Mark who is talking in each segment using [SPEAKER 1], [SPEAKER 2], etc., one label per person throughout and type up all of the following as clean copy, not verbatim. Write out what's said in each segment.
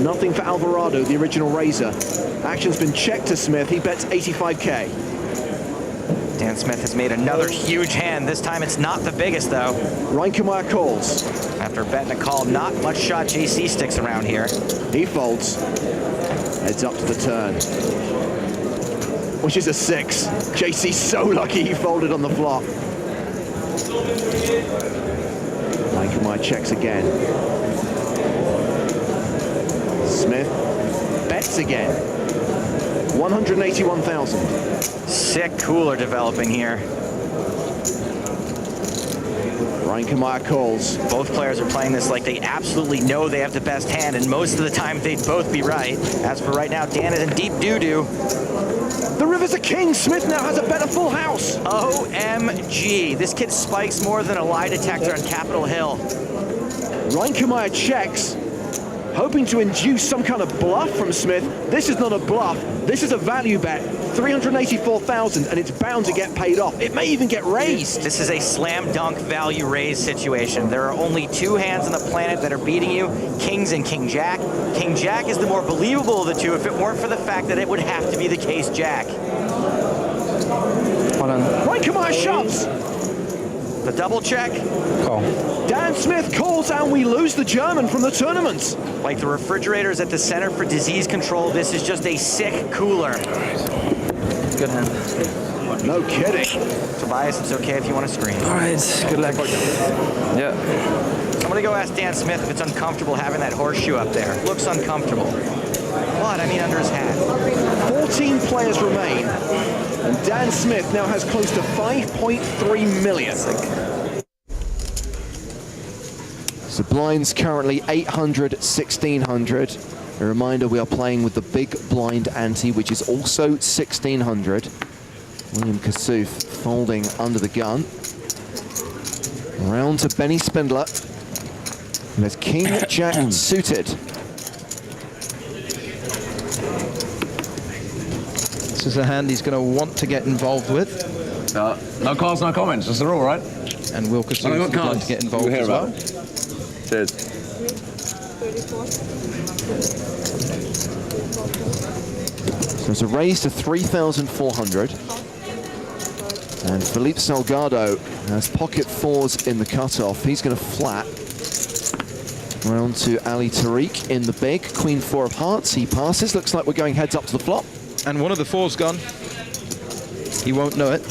[SPEAKER 1] Nothing for Alvarado, the original raiser. Action's been checked to Smith. He bets 85K.
[SPEAKER 2] Dan Smith has made another huge hand. This time it's not the biggest, though.
[SPEAKER 1] Reinkemeyer calls.
[SPEAKER 2] After betting a call, not much shot JC sticks around here.
[SPEAKER 1] He folds. Heads up to the turn. Which is a 6. JC's so lucky he folded on the flop. Reinkemeyer checks again. Smith bets again. 181,000.
[SPEAKER 2] Sick cooler developing here.
[SPEAKER 1] Reinkemeyer calls.
[SPEAKER 2] Both players are playing this like they absolutely know they have the best hand, and most of the time they'd both be right. As for right now, Dan is in deep doo-doo.
[SPEAKER 1] The river's a king. Smith now has a better full house.
[SPEAKER 2] OMG. This kid spikes more than a lie detector on Capitol Hill.
[SPEAKER 1] Reinkemeyer checks, hoping to induce some kind of bluff from Smith. This is not a bluff. This is a value bet. 384,000, and it's bound to get paid off. It may even get raised.
[SPEAKER 2] This is a slam dunk value raise situation. There are only 2 hands on the planet that are beating you, kings and king jack. King jack is the more believable of the two if it weren't for the fact that it would have to be the case jack.
[SPEAKER 3] Hold on.
[SPEAKER 1] Reinkemeyer shoves.
[SPEAKER 2] The double check.
[SPEAKER 3] Call.
[SPEAKER 1] Dan Smith calls, and we lose the German from the tournament.
[SPEAKER 2] Like the refrigerators at the Center for Disease Control, this is just a sick cooler.
[SPEAKER 3] Good hand.
[SPEAKER 1] No kidding.
[SPEAKER 2] Tobias, it's okay if you want to scream.
[SPEAKER 3] All right, good luck. Yeah.
[SPEAKER 2] I'm gonna go ask Dan Smith if it's uncomfortable having that horseshoe up there. Looks uncomfortable. What? I mean under his hat.
[SPEAKER 1] 14 players remain, and Dan Smith now has close to 5.3 million. So blinds currently 800, 1600. A reminder, we are playing with the big blind ante, which is also 1600. William Kassouf folding under the gun. Round to Benny Spindler, who has king jack suited.
[SPEAKER 3] This is a hand he's going to want to get involved with.
[SPEAKER 4] No calls, no comments. That's the rule, right?
[SPEAKER 3] And Will Kassouf would like to get involved as well.
[SPEAKER 4] Cheers.
[SPEAKER 1] So it's a raise to 3,400. And Philippe Salgado has pocket 4s in the cutoff. He's going to flat. Round to Ali Tariq in the big. Queen 4 of hearts. He passes. Looks like we're going heads up to the flop.
[SPEAKER 3] And one of the 4's gone. He won't know it.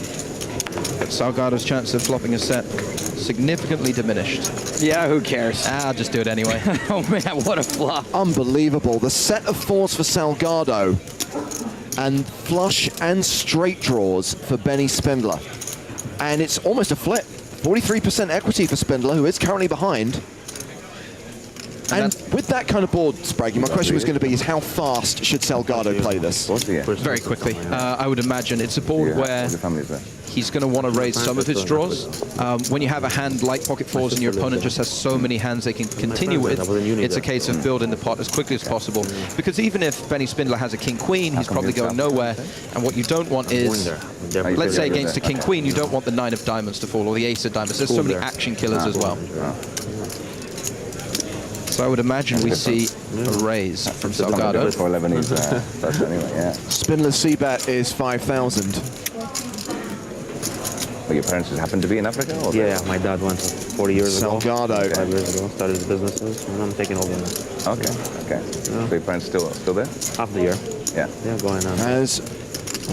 [SPEAKER 3] But Salgado's chance of flopping a set significantly diminished.
[SPEAKER 5] Yeah, who cares?
[SPEAKER 3] I'll just do it anyway.
[SPEAKER 5] Oh man, what a flop.
[SPEAKER 1] Unbelievable. The set of 4s for Salgado and flush and straight draws for Benny Spindler. And it's almost a flip. 43% equity for Spindler, who is currently behind. And with that kind of board, Spraggy, my question was going to be is how fast should Salgado play this?
[SPEAKER 3] Very quickly. I would imagine it's a board where he's going to want to raise some of his draws. When you have a hand like pocket 4s and your opponent just has so many hands they can continue with, it's a case of building the pot as quickly as possible. Because even if Benny Spindler has a king-queen, he's probably going nowhere. And what you don't want is, let's say against a king-queen, you don't want the 9 of diamonds to fall or the ace of diamonds. There's so many action killers as well. So I would imagine we see a raise from Salgado.
[SPEAKER 1] Spindler's C-bet is 5,000.
[SPEAKER 4] Well, your parents just happened to be in Africa? Or
[SPEAKER 6] yeah, my dad went 40 years ago.
[SPEAKER 1] Salgado.
[SPEAKER 6] 5 years ago, started his businesses, and I'm taking over now.
[SPEAKER 4] Okay. So your parents still there?
[SPEAKER 6] Half the year.
[SPEAKER 4] Yeah.
[SPEAKER 6] Yeah, going on.
[SPEAKER 1] Has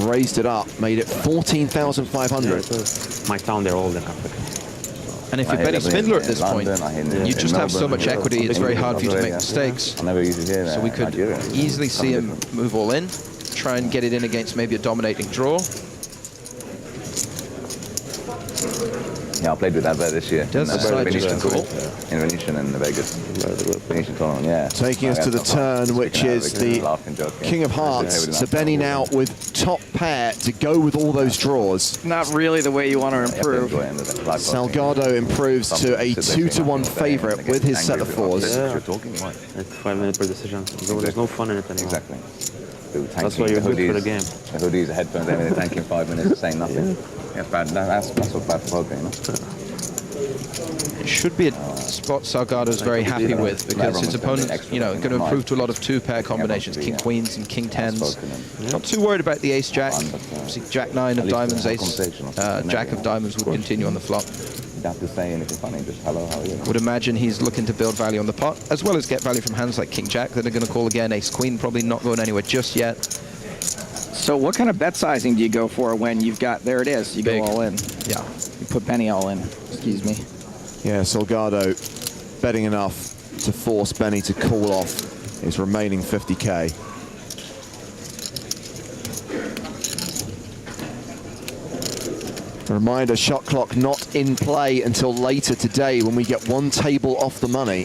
[SPEAKER 1] raised it up, made it 14,500.
[SPEAKER 6] Yeah, my town, they're all in Africa.
[SPEAKER 3] And if you're Benny Spindler at this point, you just have so much equity, it's very hard for you to make mistakes. So we could easily see him move all in, try and get it in against maybe a dominating draw.
[SPEAKER 4] Yeah, I played with that this year.
[SPEAKER 3] Does
[SPEAKER 4] Venetian cool. In Venetian and Vegas. Venetian tournament, yeah.
[SPEAKER 1] Taking us to the turn, which is the King of Hearts. So Benny now with top pair to go with all those draws.
[SPEAKER 5] Not really the way you want to improve.
[SPEAKER 1] Salgado improves to a 2-to-1 favorite with his set of 4s.
[SPEAKER 6] Yeah. It's 5 minutes per decision. There's no fun in it anymore.
[SPEAKER 4] Exactly.
[SPEAKER 6] That's why you're good for the game.
[SPEAKER 4] The hoodies, the headphones, everything, tanking 5 minutes, saying nothing. Yeah. That's bad. That's what's bad for poker, you know.
[SPEAKER 3] It should be a spot Salgado's very happy with, because his opponent's, you know, going to improve to a lot of two-pair combinations, king queens and king tens. Not too worried about the ace jack. Obviously, jack nine of diamonds, ace jack of diamonds would continue on the flop.
[SPEAKER 4] Have to say anything funny, just hello, how are you?
[SPEAKER 3] Would imagine he's looking to build value on the pot, as well as get value from hands like king jack that are going to call again. Ace queen probably not going anywhere just yet.
[SPEAKER 5] So what kind of bet sizing do you go for when you've got, there it is, you
[SPEAKER 3] Big.
[SPEAKER 5] go all in?
[SPEAKER 3] Yeah.
[SPEAKER 5] You put Benny all in, excuse me.
[SPEAKER 1] Yeah, Salgado betting enough to force Benny to call off his remaining 50K. A reminder, shot clock not in play until later today when we get one table off the money.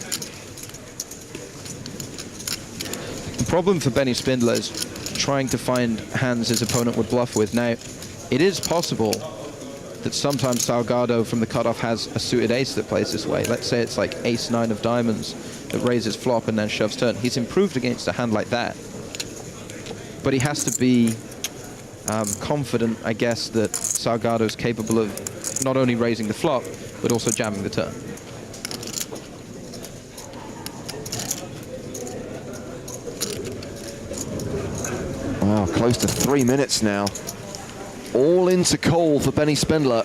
[SPEAKER 3] The problem for Benny Spindler is trying to find hands his opponent would bluff with. Now, it is possible that sometimes Salgado from the cutoff has a suited ace that plays this way. Let's say it's like ace nine of diamonds that raises flop and then shoves turn. He's improved against a hand like that. But he has to be confident, I guess, that Salgado's capable of not only raising the flop, but also jamming the turn.
[SPEAKER 1] Wow, close to 3 minutes now. All into call for Benny Spindler.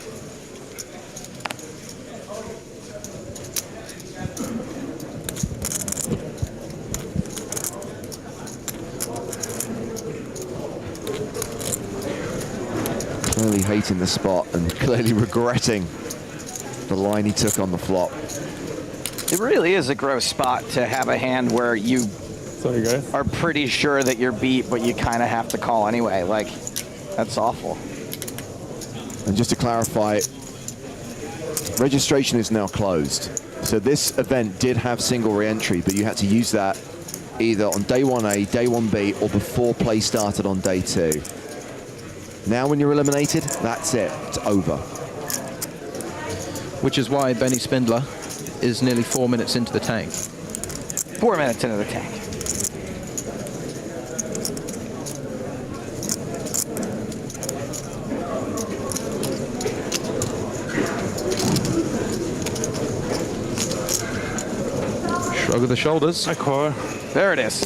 [SPEAKER 1] Clearly hating the spot and clearly regretting the line he took on the flop.
[SPEAKER 5] It really is a gross spot to have a hand where you
[SPEAKER 6] Sorry, guys.
[SPEAKER 5] are pretty sure that you're beat, but you kind of have to call anyway. Like, that's awful.
[SPEAKER 1] And just to clarify, registration is now closed. So this event did have single re-entry, but you had to use that either on day 1A, day 1B, or before play started on day 2. Now when you're eliminated, that's it, it's over.
[SPEAKER 3] Which is why Benny Spindler is nearly 4 minutes into the tank.
[SPEAKER 5] 4 minutes into the tank.
[SPEAKER 3] Shrug of the shoulders.
[SPEAKER 6] I call.
[SPEAKER 5] There it is.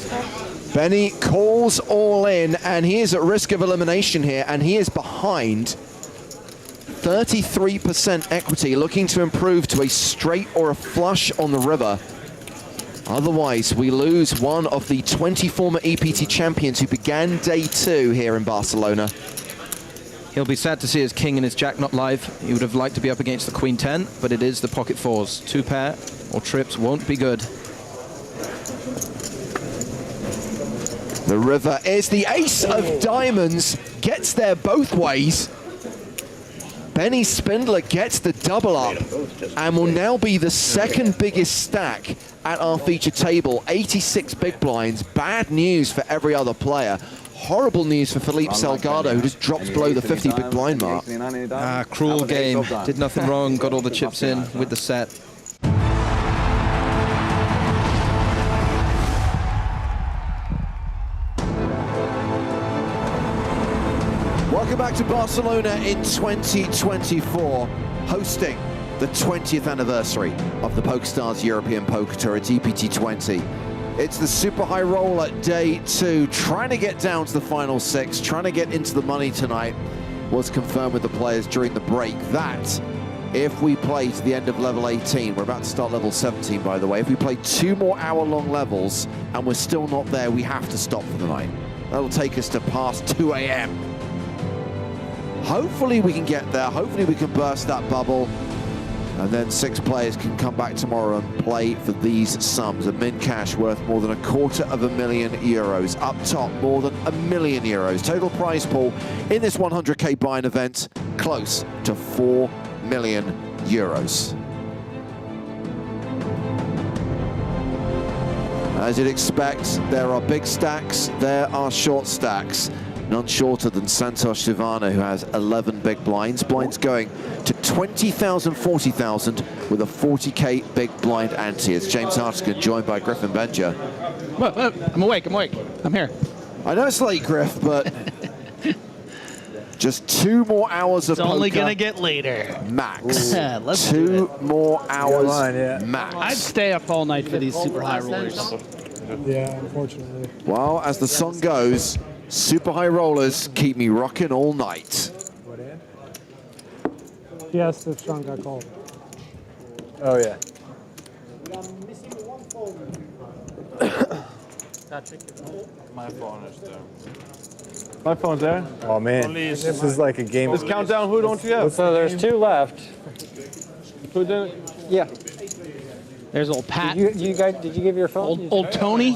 [SPEAKER 1] Benny calls all in, and he is at risk of elimination here, and he is behind 33% equity, looking to improve to a straight or a flush on the river. Otherwise, we lose one of the 20 former EPT champions who began day 2 here in Barcelona.
[SPEAKER 3] He'll be sad to see his king and his jack not live. He would have liked to be up against the queen 10, but it is the pocket fours. Two pair or trips won't be good.
[SPEAKER 1] The river is the ace of diamonds, gets there both ways. Benny Spindler gets the double up and will now be the second biggest stack at our feature table. 86 big blinds. Bad news for every other player. Horrible news for Felipe Salgado, who just drops below the 50 big blind mark.
[SPEAKER 3] Ah, cruel game. Did nothing wrong, got all the chips in with the set.
[SPEAKER 1] Welcome back to Barcelona in 2024, hosting the 20th anniversary of the PokerStars European Poker Tour. It's EPT 20. It's the super high roll at day 2, trying to get down to the final 6, trying to get into the money tonight. Was confirmed with the players during the break that if we play to the end of level 18, we're about to start level 17 by the way, if we play 2 more hour-long levels and we're still not there, we have to stop for the night. That'll take us to past 2 a.m. Hopefully we can get there, hopefully we can burst that bubble, and then 6 players can come back tomorrow and play for these sums. A min cash worth more than €250,000. Up top, more than €1 million. Total prize pool in this 100K buy-in event, close to €4 million. As you'd expect, there are big stacks, there are short stacks. None shorter than Santosh Sivana, who has 11 big blinds. Blinds going to 20,000, 40,000 with a 40K big blind ante. It's James Hartigan, joined by Griffin Benja.
[SPEAKER 5] I'm awake, I'm here.
[SPEAKER 1] I know it's late, Griff, but Just 2 more hours of
[SPEAKER 7] It's only
[SPEAKER 1] poker
[SPEAKER 7] gonna get later.
[SPEAKER 1] max.
[SPEAKER 7] Let's do
[SPEAKER 1] 2 more hours
[SPEAKER 8] yeah.
[SPEAKER 1] max.
[SPEAKER 7] I'd stay up all night for these super high rollers.
[SPEAKER 8] Yeah, unfortunately.
[SPEAKER 1] Well, as the song goes, super high rollers keep me rocking all night.
[SPEAKER 8] Yes, if Sean got called. Oh, yeah.
[SPEAKER 9] My phone is there.
[SPEAKER 8] My phone's there. Oh, man. This is like a game.
[SPEAKER 9] Let's count down. Who don't you have?
[SPEAKER 8] So there's 2 left.
[SPEAKER 9] Who didn't?
[SPEAKER 8] Yeah.
[SPEAKER 7] There's old Pat.
[SPEAKER 8] You guys, did you give your phone?
[SPEAKER 7] Old Tony.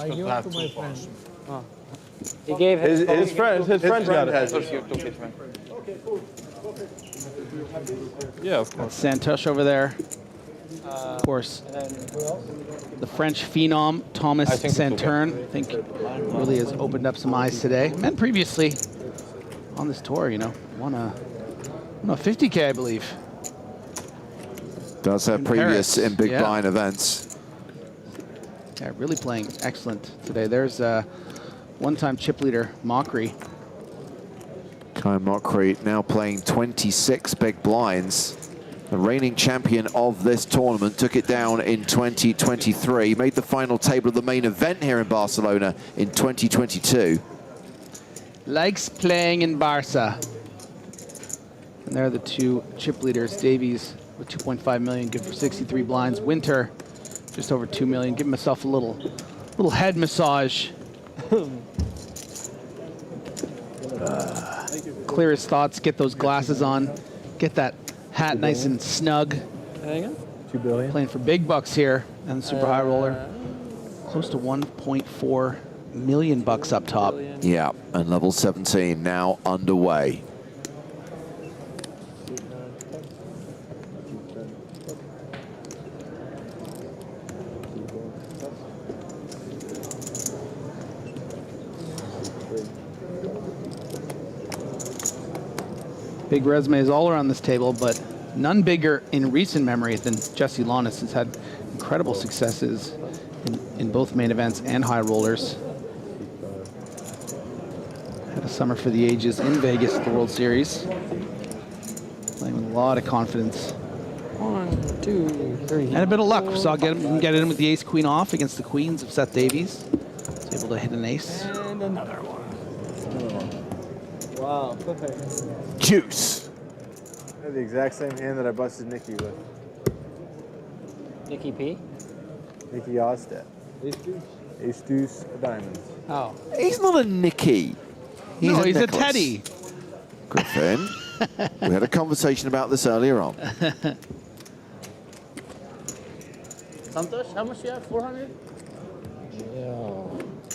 [SPEAKER 8] He gave
[SPEAKER 9] His friend. His friend got it. Yeah, of course.
[SPEAKER 7] Santosh over there. Of course. The French phenom, Thomas Santern, I think really has opened up some eyes today. And previously on this tour, you know, won a 50K, I believe.
[SPEAKER 1] Does have
[SPEAKER 7] In
[SPEAKER 1] previous
[SPEAKER 7] Paris.
[SPEAKER 1] in big
[SPEAKER 7] Yeah.
[SPEAKER 1] blind events.
[SPEAKER 7] Yeah, really playing excellent today. There's one-time chip leader, Mokri.
[SPEAKER 1] Kayhan Mokri now playing 26 big blinds. The reigning champion of this tournament, took it down in 2023. Made the final table of the main event here in Barcelona in 2022.
[SPEAKER 7] Likes playing in Barca. And there are the 2 chip leaders. Davies with 2.5 million, good for 63 blinds. Winter, just over 2 million. Give himself a little head massage. Clear his thoughts, get those glasses on, get that hat nice and snug.
[SPEAKER 8] 2 billion.
[SPEAKER 7] Playing for big bucks here, and the super high roller. Close to 1.4 million bucks up top.
[SPEAKER 1] Yeah, and level 17 now underway.
[SPEAKER 7] Big resumes all around this table, but none bigger in recent memory than Jesse Launis, who's had incredible successes in both main events and high rollers. Had a summer for the ages in Vegas at the World Series. Playing with a lot of confidence.
[SPEAKER 8] 1, 2, 3.
[SPEAKER 7] And a bit of luck. We saw him get in with the ace-queen off against the queens of Seth Davies. Was able to hit an ace.
[SPEAKER 8] And another one. Wow.
[SPEAKER 1] Juice.
[SPEAKER 8] I have the exact same hand that I busted Nikki with.
[SPEAKER 10] Nikki P?
[SPEAKER 8] Nikki Ostad. Ace deuce of diamonds.
[SPEAKER 10] Oh.
[SPEAKER 1] He's not a Nicky.
[SPEAKER 7] He's a
[SPEAKER 1] Nicholas.
[SPEAKER 7] Teddy.
[SPEAKER 1] Griffin, we had a conversation about this earlier on.
[SPEAKER 10] Santosh, how much do you have? 400?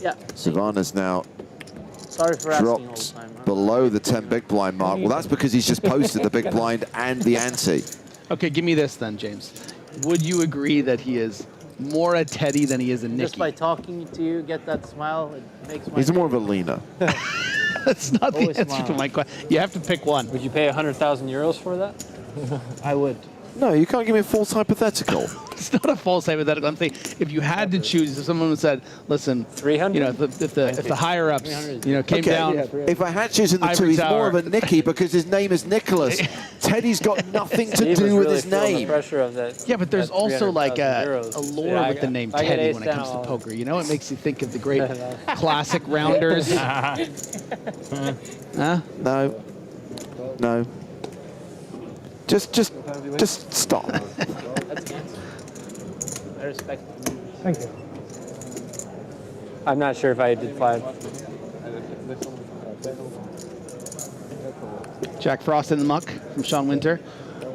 [SPEAKER 10] Yeah.
[SPEAKER 1] Savannah's now
[SPEAKER 10] Sorry for asking all the
[SPEAKER 1] dropped
[SPEAKER 10] time. Huh?
[SPEAKER 1] below the 10 big blind mark. Well, that's because he's just posted the big blind and the ante.
[SPEAKER 7] Okay, give me this then, James. Would you agree that he is more a Teddy than he is a Nicky?
[SPEAKER 10] Just by talking to you, get that smile, it makes my
[SPEAKER 1] He's more of a Lena.
[SPEAKER 7] That's not the
[SPEAKER 10] Always
[SPEAKER 7] answer to
[SPEAKER 10] smile.
[SPEAKER 7] my question. You have to pick one.
[SPEAKER 10] Would you pay 100,000 euros for that? I would.
[SPEAKER 1] No, you can't give me a false hypothetical.
[SPEAKER 7] It's not a false hypothetical. I'm saying if you had to choose, if someone said, "Listen,
[SPEAKER 10] 300?
[SPEAKER 7] you know, if the higher ups, you know, came down."
[SPEAKER 1] If I had chosen the two,
[SPEAKER 7] Ivory
[SPEAKER 1] he's more of
[SPEAKER 7] Tower.
[SPEAKER 1] a Nicky because his name is Nicholas. Teddy's got nothing to
[SPEAKER 10] Steve
[SPEAKER 1] do
[SPEAKER 10] was
[SPEAKER 1] with
[SPEAKER 10] really
[SPEAKER 1] his
[SPEAKER 10] feeling the
[SPEAKER 1] name.
[SPEAKER 10] pressure of that.
[SPEAKER 7] Yeah, but there's
[SPEAKER 10] that
[SPEAKER 7] also like a
[SPEAKER 10] 300,000
[SPEAKER 7] lore
[SPEAKER 10] euros.
[SPEAKER 7] with the name
[SPEAKER 10] I get
[SPEAKER 7] Teddy
[SPEAKER 10] ace
[SPEAKER 7] when it comes to
[SPEAKER 10] down.
[SPEAKER 7] poker. You know, it makes you think of the great classic rounders. Huh?
[SPEAKER 1] No. No. Just stop.
[SPEAKER 10] That's cancer. I respect it.
[SPEAKER 8] Thank you. I'm not sure if I did 5.
[SPEAKER 7] Jack Frost in the muck from Sean Winter.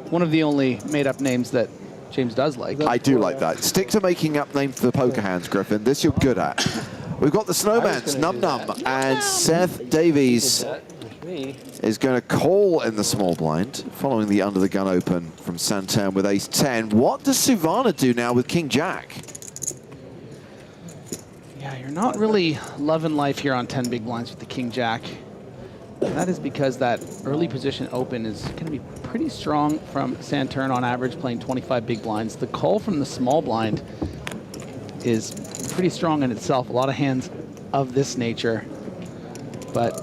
[SPEAKER 7] One of the only made-up names that James does like.
[SPEAKER 1] I do like that. Stick to making up names for the poker hands, Griffin. This you're good at. We've got the Snowmans, Num Num, and Seth Davies is going to call in the small blind, following the under the gun open from Santan with ace 10. What does Suvana do now with King Jack?
[SPEAKER 7] Yeah, you're not really loving life here on 10 big blinds with the King Jack. And that is because that early position open is going to be pretty strong from Santern on average, playing 25 big blinds. The call from the small blind is pretty strong in itself. A lot of hands of this nature. But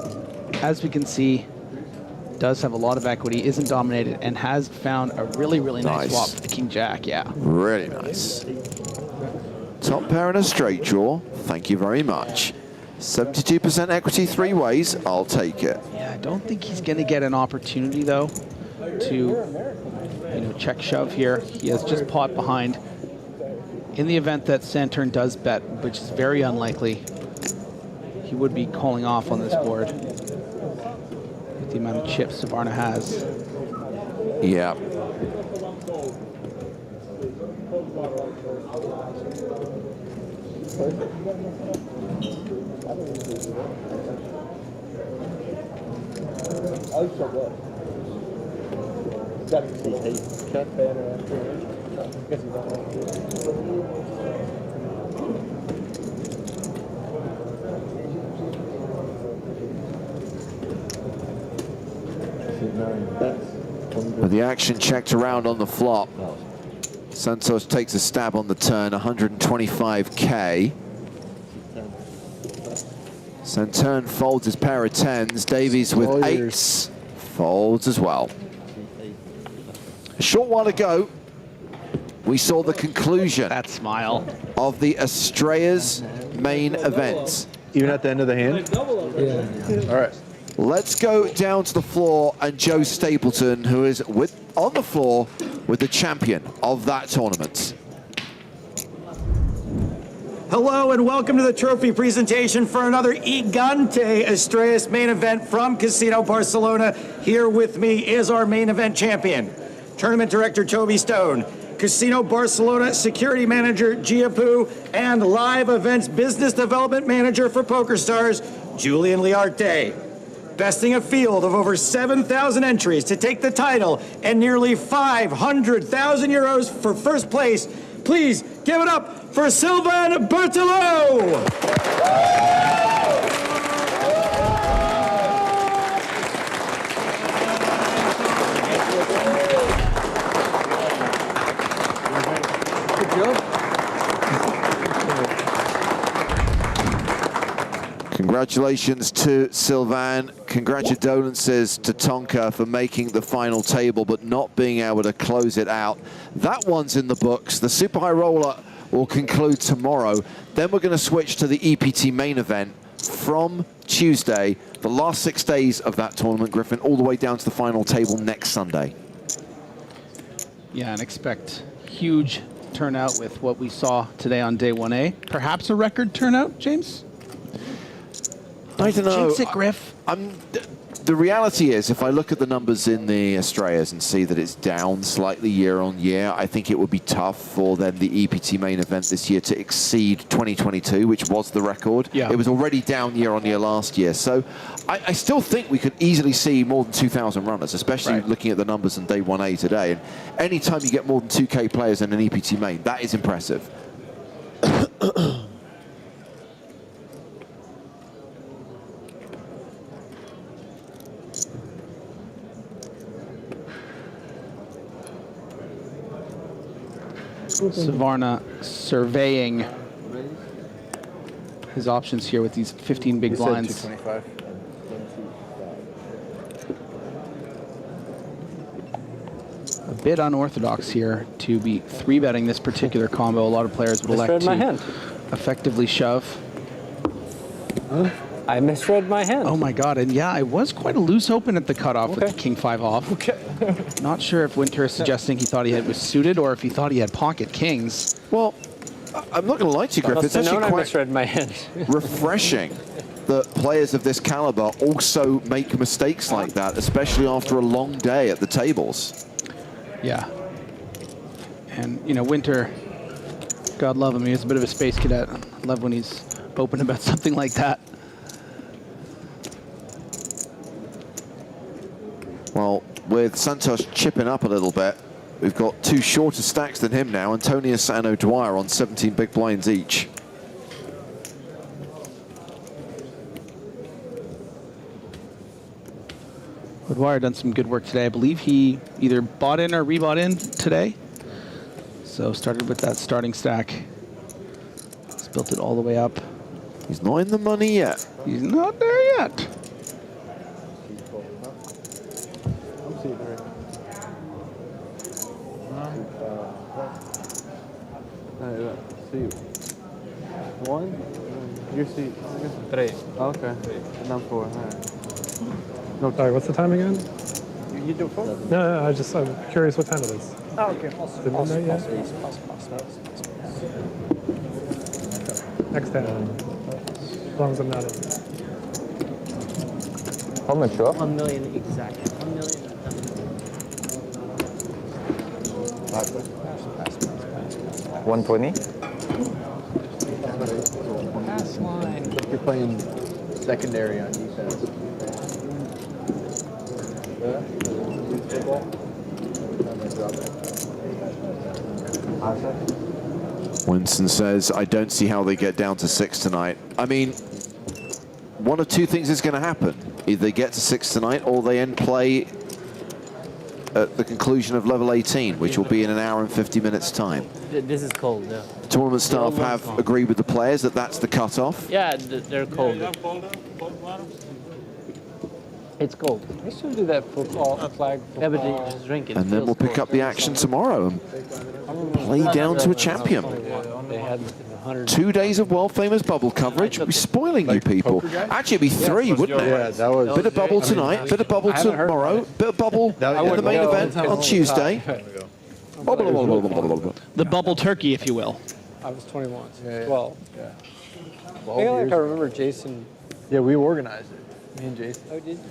[SPEAKER 7] as we can see, does have a lot of equity, isn't dominated, and has found a really, really nice swap for the King Jack. Yeah.
[SPEAKER 1] Really nice. Top pair and a straight draw. Thank you very much. 72% equity 3 ways. I'll take it.
[SPEAKER 7] Yeah, I don't think he's going to get an opportunity, though, to check shove here. He has just pot behind. In the event that Saturn does bet, which is very unlikely, he would be calling off on this board with the amount of chips Savarna has.
[SPEAKER 1] Yeah. With the action checked around on the flop, Santos takes a stab on the turn, 125K. Santurn folds his pair of 10s. Davies with 8s folds as well. A short while ago, we saw the conclusion
[SPEAKER 7] that smile
[SPEAKER 1] of the Estrella's main event.
[SPEAKER 9] Even at the end of the hand? Yeah. All right.
[SPEAKER 1] Let's go down to the floor and Joe Stapleton, who is on the floor with the champion of that tournament.
[SPEAKER 11] Hello and welcome to the trophy presentation for another Gigante Estrellas main event from Casino Barcelona. Here with me is our main event champion, Tournament Director Toby Stone, Casino Barcelona Security Manager Giapu, and Live Events Business Development Manager for PokerStars, Julian Liarte. Besting a field of over 7,000 entries to take the title and nearly 500,000 euros for first place. Please give it up for Sylvain Berthelot!
[SPEAKER 9] Good job.
[SPEAKER 1] Congratulations to Sylvain. Congratulations to Tonka for making the final table but not being able to close it out. That one's in the books. The Super High Roller will conclude tomorrow. Then we're going to switch to the EPT main event from Tuesday. The last 6 days of that tournament, Griffin, all the way down to the final table next Sunday.
[SPEAKER 7] Yeah, and expect huge turnout with what we saw today on day 1A. Perhaps a record turnout, James?
[SPEAKER 1] I don't know.
[SPEAKER 7] Jinx it, Griff.
[SPEAKER 1] The reality is, if I look at the numbers in the Estrellas and see that it's down slightly year on year, I think it would be tough for then the EPT main event this year to exceed 2022, which was the record.
[SPEAKER 7] Yeah.
[SPEAKER 1] It was already down year on year last year. So I still think we could easily see more than 2,000 runners, especially looking at the numbers on day 1A today. And anytime you get more than 2K players in an EPT main, that is impressive.
[SPEAKER 7] Savarna surveying his options here with these 15 big blinds. A bit unorthodox here to be 3-betting this particular combo. A lot of players would elect to effectively shove.
[SPEAKER 10] I misread my hand.
[SPEAKER 7] Oh my God, and yeah, it was quite a loose open at the cutoff with the King 5 off.
[SPEAKER 10] Okay.
[SPEAKER 7] Not sure if Winter is suggesting he thought he was suited or if he thought he had pocket kings.
[SPEAKER 1] Well, I'm not going to lie to you, Griff. It's actually quite
[SPEAKER 10] misread my hand.
[SPEAKER 1] refreshing that players of this caliber also make mistakes like that, especially after a long day at the tables.
[SPEAKER 7] Yeah. And, you know, Winter, God love him, he's a bit of a space cadet. I love when he's open about something like that.
[SPEAKER 1] Well, with Santos chipping up a little bit, we've got 2 shorter stacks than him now, Antonius and O'Dwyer on 17 big blinds each.
[SPEAKER 7] O'Dwyer done some good work today. I believe he either bought in or rebought in today. So started with that starting stack. He's built it all the way up.
[SPEAKER 1] He's not in the money yet.
[SPEAKER 7] He's not there yet.
[SPEAKER 6] See. One. Your seat. Three. Okay. And I'm four. All right.
[SPEAKER 12] No, sorry. What's the time again?
[SPEAKER 6] You do four?
[SPEAKER 12] No, I'm curious what time it is.
[SPEAKER 6] Oh, okay.
[SPEAKER 12] Is it midnight yet? Next hand. As long as I'm not in.
[SPEAKER 6] How much?
[SPEAKER 10] 1 million exact. 1 million.
[SPEAKER 6] 120.
[SPEAKER 10] Pass line.
[SPEAKER 9] You're playing secondary on defense.
[SPEAKER 1] Winston says, I don't see how they get down to 6 tonight. I mean, one of two things is going to happen. Either they get to 6 tonight or they end play at the conclusion of level 18, which will be in an hour and 50 minutes time.
[SPEAKER 10] This is cold, yeah.
[SPEAKER 1] Tournament staff have agreed with the players that that's the cutoff.
[SPEAKER 10] Yeah, they're cold. It's cold.
[SPEAKER 6] I should do that football flag.
[SPEAKER 10] Yeah, but you just drink it.
[SPEAKER 1] And then we'll pick up the action tomorrow and play down to a champion.
[SPEAKER 10] They had 100.
[SPEAKER 1] 2 days of world famous bubble coverage. We'll be spoiling you people. Actually, it'd be 3, wouldn't it?
[SPEAKER 9] Yeah, that was.
[SPEAKER 1] Bit of bubble tonight, bit of bubble tomorrow, bit of bubble in the main event on Tuesday.
[SPEAKER 7] The bubble turkey, if you will.
[SPEAKER 6] I was 21. 12. Yeah. I feel like I remember Jason.
[SPEAKER 9] Yeah, we organized it. Me and Jason.
[SPEAKER 6] Oh, did you?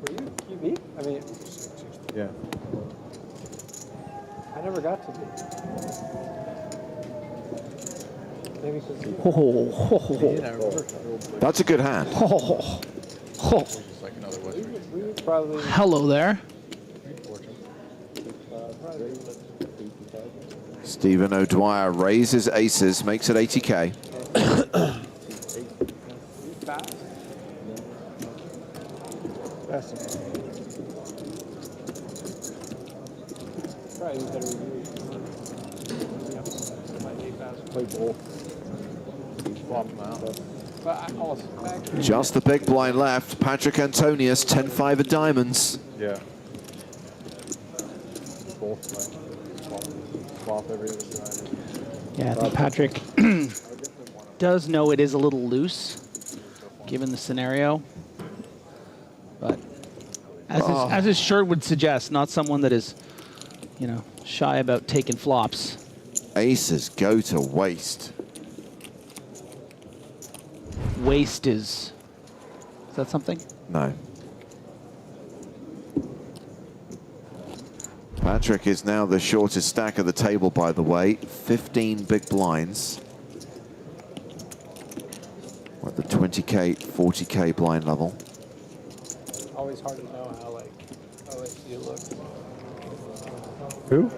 [SPEAKER 6] Were you QB? I mean,
[SPEAKER 9] Yeah.
[SPEAKER 6] I never got to be. Maybe because
[SPEAKER 1] That's a good hand.
[SPEAKER 6] we would probably.
[SPEAKER 7] Hello there.
[SPEAKER 1] Stephen O'Dwyer raises aces, makes it 80K. Just the big blind left. Patrick Antonius, 10-5 of diamonds.
[SPEAKER 9] Yeah. Swap every other side.
[SPEAKER 7] Yeah, I think Patrick does know it is a little loose, given the scenario. But as his shirt would suggest, not someone that is, you know, shy about taking flops.
[SPEAKER 1] Aces go to waste.
[SPEAKER 7] Waste is that something?
[SPEAKER 1] No. Patrick is now the shortest stack of the table, by the way. 15 big blinds. We're at the 20K, 40K blind level.
[SPEAKER 6] Always hard to know how you look.
[SPEAKER 9] Who?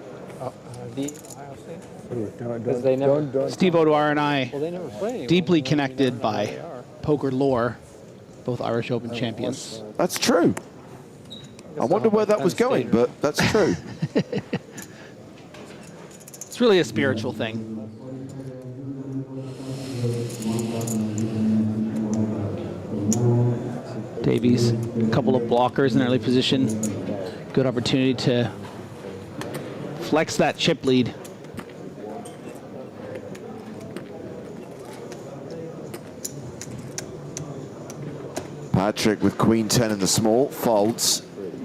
[SPEAKER 6] The Ohio State.
[SPEAKER 9] Because
[SPEAKER 6] they never.
[SPEAKER 7] Steve O'Dwyer and I,
[SPEAKER 6] Well, they never play.
[SPEAKER 7] deeply connected by poker lore, both Irish Open champions.
[SPEAKER 1] That's true. I wonder where that was going, but that's true.
[SPEAKER 7] It's really a spiritual thing. Davies, a couple of blockers in early position. Good opportunity to flex that chip lead.
[SPEAKER 1] Patrick with Queen 10 in the small, folds.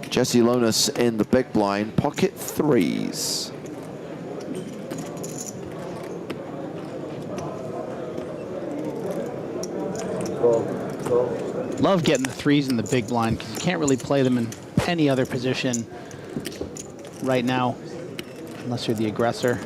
[SPEAKER 1] Jesse Lonis in the big blind, pocket threes.
[SPEAKER 7] Love getting the threes in the big blind because you can't really play them in any other position right now, unless you're the aggressor.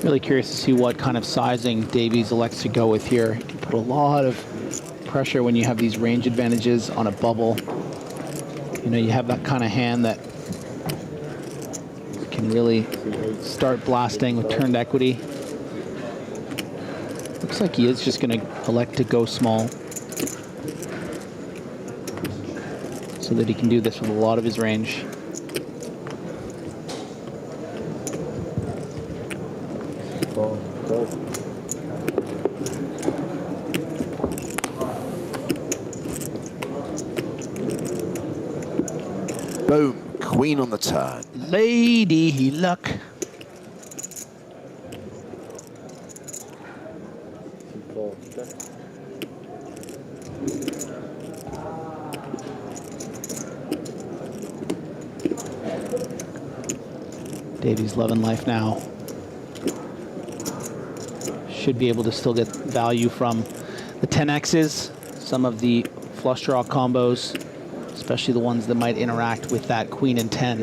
[SPEAKER 7] Really curious to see what kind of sizing Davies elects to go with here. You can put a lot of pressure when you have these range advantages on a bubble. You know, you have that kind of hand that can really start blasting with turned equity. Looks like he is just going to elect to go small so that he can do this with a lot of his range.
[SPEAKER 1] Boom, queen on the turn.
[SPEAKER 7] Lady luck. Davies loving life now. Should be able to still get value from the 10Xs, some of the flush draw combos, especially the ones that might interact with that queen and 10.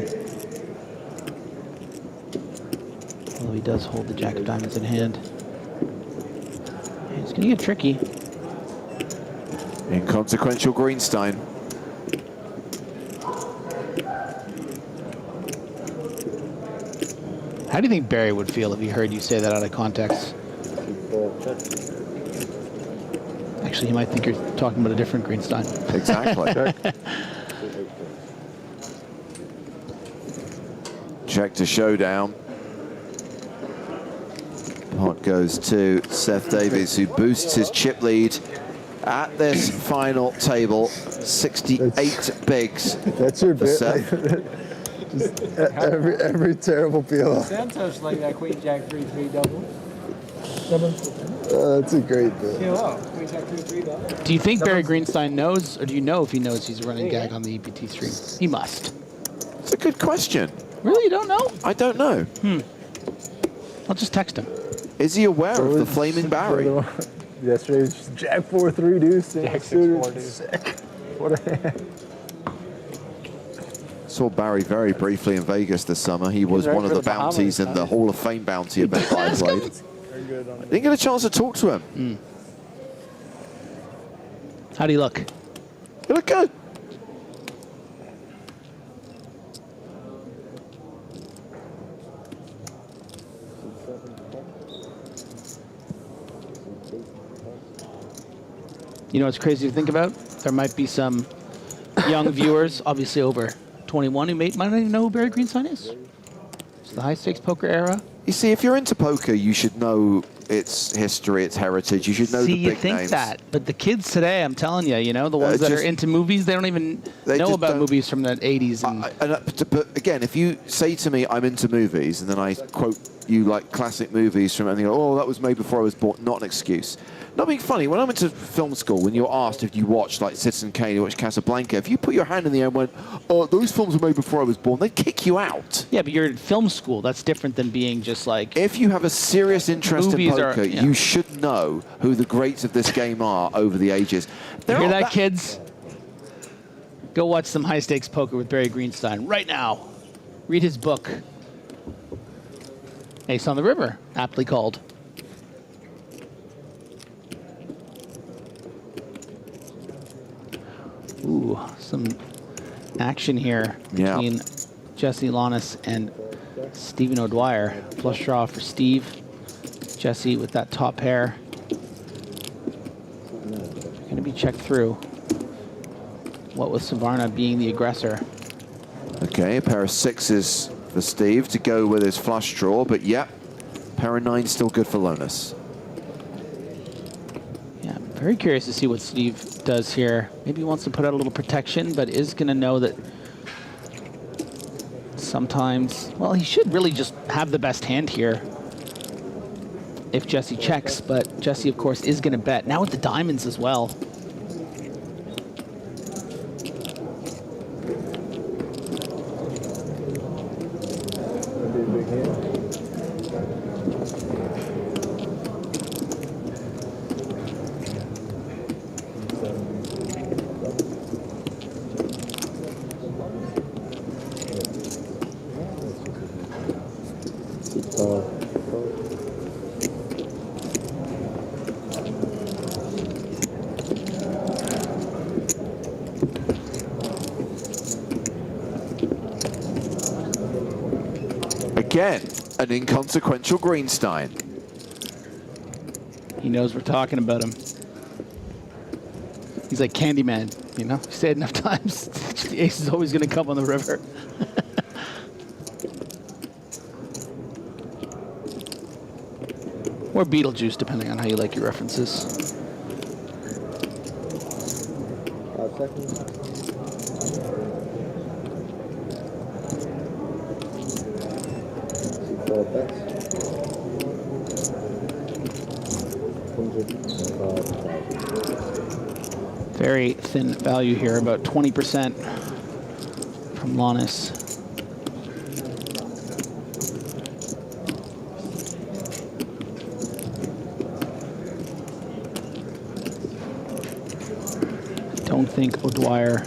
[SPEAKER 7] Although he does hold the jack of diamonds in hand. It's gonna get tricky.
[SPEAKER 1] Inconsequential Greenstein.
[SPEAKER 7] How do you think Barry would feel if he heard you say that out of context? Actually, he might think you're talking about a different Greenstein.
[SPEAKER 1] Exactly. Check to showdown. Pot goes to Seth Davies, who boosts his chip lead at this final table. 68 bigs.
[SPEAKER 8] That's your bit.
[SPEAKER 9] Just
[SPEAKER 8] every terrible PLO.
[SPEAKER 10] Santos like that Queen Jack 3-3 double.
[SPEAKER 8] That's a great bit.
[SPEAKER 10] Queen Jack 3-3 double.
[SPEAKER 7] Do you think Barry Greenstein knows, or do you know if he knows he's running gag on the EPT stream? He must.
[SPEAKER 1] It's a good question.
[SPEAKER 7] Really? You don't know?
[SPEAKER 1] I don't know.
[SPEAKER 7] I'll just text him.
[SPEAKER 1] Is he aware of the Flaming Barry?
[SPEAKER 8] Yesterday was just Jack 4-3 deuce.
[SPEAKER 9] Jack 6-4 deuce.
[SPEAKER 8] Sick. What a hand.
[SPEAKER 1] Saw Barry very briefly in Vegas this summer. He was one of the bounties in the Hall of Fame bounty event I played. I didn't get a chance to talk to him.
[SPEAKER 7] How do you look?
[SPEAKER 1] You look good.
[SPEAKER 7] You know what's crazy to think about? There might be some young viewers, obviously over 21, who might not even know who Barry Greenstein is. It's the high-stakes poker era.
[SPEAKER 1] You see, if you're into poker, you should know its history, its heritage. You should know the big names.
[SPEAKER 7] See, you think that, but the kids today, I'm telling you, you know, the ones that are into movies, they don't even know about movies from the 80s.
[SPEAKER 1] But again, if you say to me, I'm into movies, and then I quote you like classic movies from, and you go, oh, that was made before I was born, not an excuse. Not being funny, when I went to film school, when you were asked if you watched like Citizen Kane, you watched Casablanca, if you put your hand in the air and went, oh, those films were made before I was born, they'd kick you out.
[SPEAKER 7] Yeah, but you're in film school. That's different than being just like...
[SPEAKER 1] If you have a serious interest in poker,
[SPEAKER 7] yeah.
[SPEAKER 1] you should know who the greats of this game are over the ages.
[SPEAKER 7] You hear that, kids? Go watch some high-stakes poker with Barry Greenstein right now. Read his book. Ace on the River, aptly called. Ooh, some action here between Jesse Lanis and Stephen O'Dwyer. Flush draw for Steve. Jesse with that top pair. Going to be checked through. What with Savarna being the aggressor.
[SPEAKER 1] Okay, a pair of sixes for Steve to go with his flush draw, but yeah, pair of nines still good for Lonis.
[SPEAKER 7] Yeah, very curious to see what Steve does here. Maybe he wants to put out a little protection, but is going to know that sometimes, well, he should really just have the best hand here if Jesse checks, but Jesse, of course, is going to bet. Now with the diamonds as well.
[SPEAKER 1] Again, an inconsequential Greenstein.
[SPEAKER 7] He knows we're talking about him. He's like Candyman, you know? You say it enough times, the ace is always going to come on the river. Or Beetlejuice, depending on how you like your references.
[SPEAKER 8] 5 seconds.
[SPEAKER 7] Very thin value here, about 20% from Lannis. I don't think O'Dwyer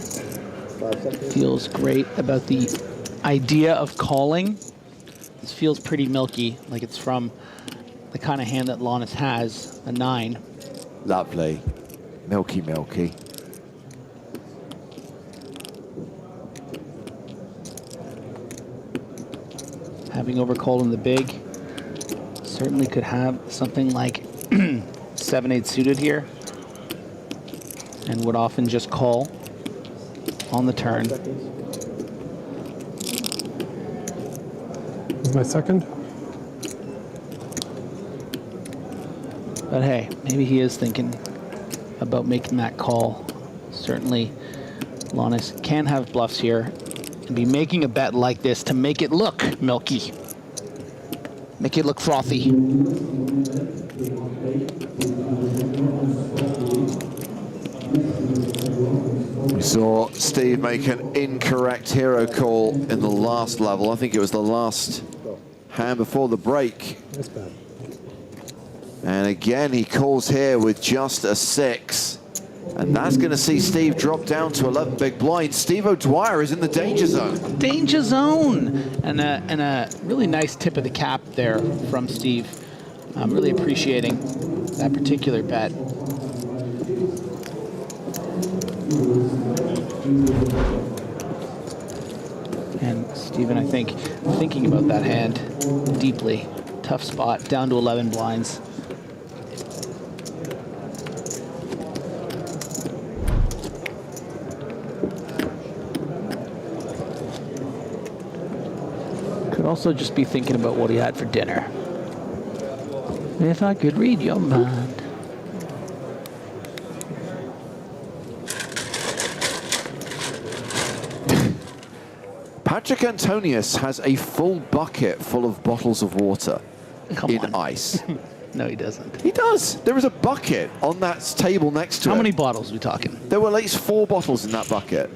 [SPEAKER 7] feels great about the idea of calling. This feels pretty milky, like it's from the kind of hand that Lannis has, a 9.
[SPEAKER 1] Lovely. Milky, milky.
[SPEAKER 7] Having overcalled in the big, certainly could have something like 7-8 suited here, and would often just call on the turn.
[SPEAKER 12] This is my second.
[SPEAKER 7] But hey, maybe he is thinking about making that call. Certainly, Lannis can have bluffs here and be making a bet like this to make it look milky. Make it look frothy.
[SPEAKER 1] We saw Steve make an incorrect hero call in the last level. I think it was the last hand before the break.
[SPEAKER 12] That's bad.
[SPEAKER 1] And again, he calls here with just a 6. And that's going to see Steve drop down to 11 big blinds. Steve O'Dwyer is in the danger zone.
[SPEAKER 7] Danger zone! And a really nice tip of the cap there from Steve. I'm really appreciating that particular bet. And Steven, I think, thinking about that hand deeply. Tough spot, down to 11 blinds. Could also just be thinking about what he had for dinner. If I could read your mind.
[SPEAKER 1] Patrick Antonius has a full bucket full of bottles of water in ice.
[SPEAKER 7] No, he doesn't.
[SPEAKER 1] He does. There is a bucket on that table next to him.
[SPEAKER 7] How many bottles are we talking?
[SPEAKER 1] There were at least 4 bottles in that bucket.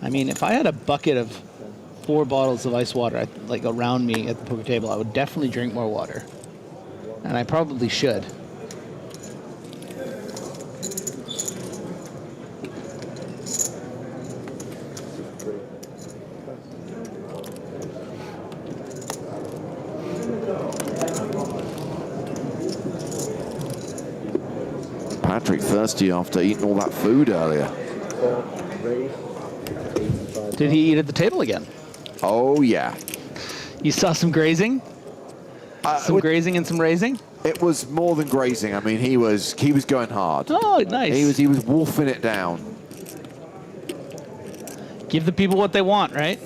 [SPEAKER 7] I mean, if I had a bucket of 4 bottles of ice water like around me at the poker table, I would definitely drink more water. And I probably should.
[SPEAKER 1] Patrick thirsty after eating all that food earlier.
[SPEAKER 7] Did he eat at the table again?
[SPEAKER 1] Oh, yeah.
[SPEAKER 7] You saw some grazing? Some grazing and some raising?
[SPEAKER 1] It was more than grazing. I mean, he was going hard.
[SPEAKER 7] Oh, nice.
[SPEAKER 1] He was wolfing it down.
[SPEAKER 7] Give the people what they want, right?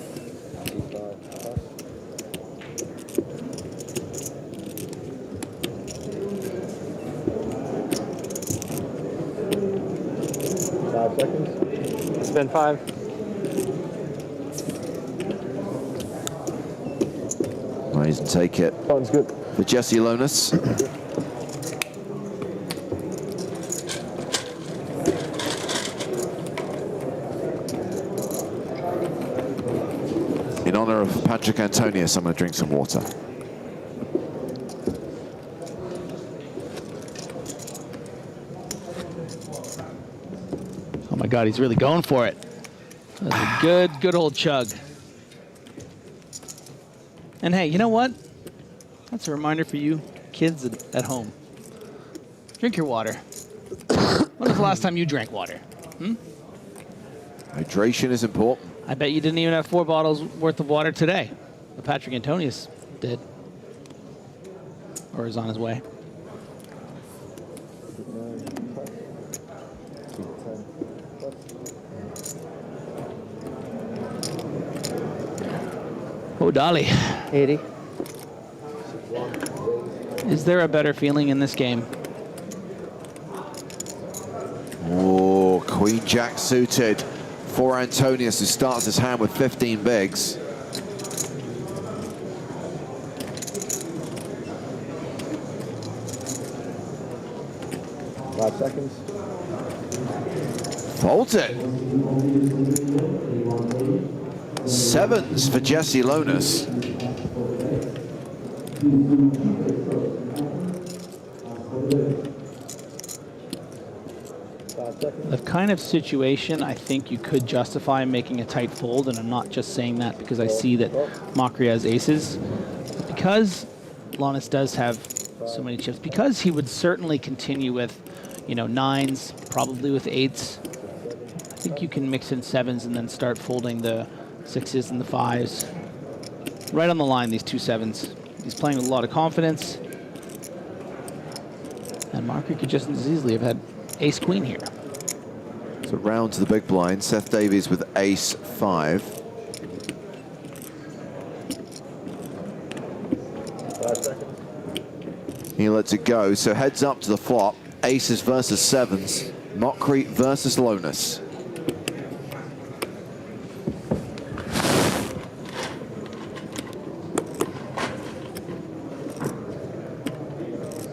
[SPEAKER 6] Spend 5.
[SPEAKER 1] Raise and take it.
[SPEAKER 6] Sounds good.
[SPEAKER 1] For Jesse Lonis. In honor of Patrick Antonius, I'm going to drink some water.
[SPEAKER 7] Oh my God, he's really going for it. That's a good old chug. And hey, you know what? That's a reminder for you kids at home. Drink your water. When was the last time you drank water?
[SPEAKER 1] Hydration is important.
[SPEAKER 7] I bet you didn't even have 4 bottles worth of water today. But Patrick Antonius did. Or is on his way. Oh, Dolly.
[SPEAKER 6] 80.
[SPEAKER 7] Is there a better feeling in this game?
[SPEAKER 1] Oh, Queen Jack suited for Antonius, who starts his hand with 15 bigs.
[SPEAKER 8] 5 seconds.
[SPEAKER 1] Folds it. Sevens for Jesse Lonis.
[SPEAKER 7] The kind of situation I think you could justify making a tight fold, and I'm not just saying that because I see that Mokri has aces. Because Lonis does have so many chips, because he would certainly continue with, you know, 9s, probably with 8s. I think you can mix in 7s and then start folding the 6s and the 5s. Right on the line, these 2 7s. He's playing with a lot of confidence. And Mokri could just as easily have had ace-queen here.
[SPEAKER 1] So round to the big blind, Seth Davies with ace-5.
[SPEAKER 8] 5 seconds.
[SPEAKER 1] He lets it go, so heads up to the flop. Aces versus 7s. Mokri versus Lonis.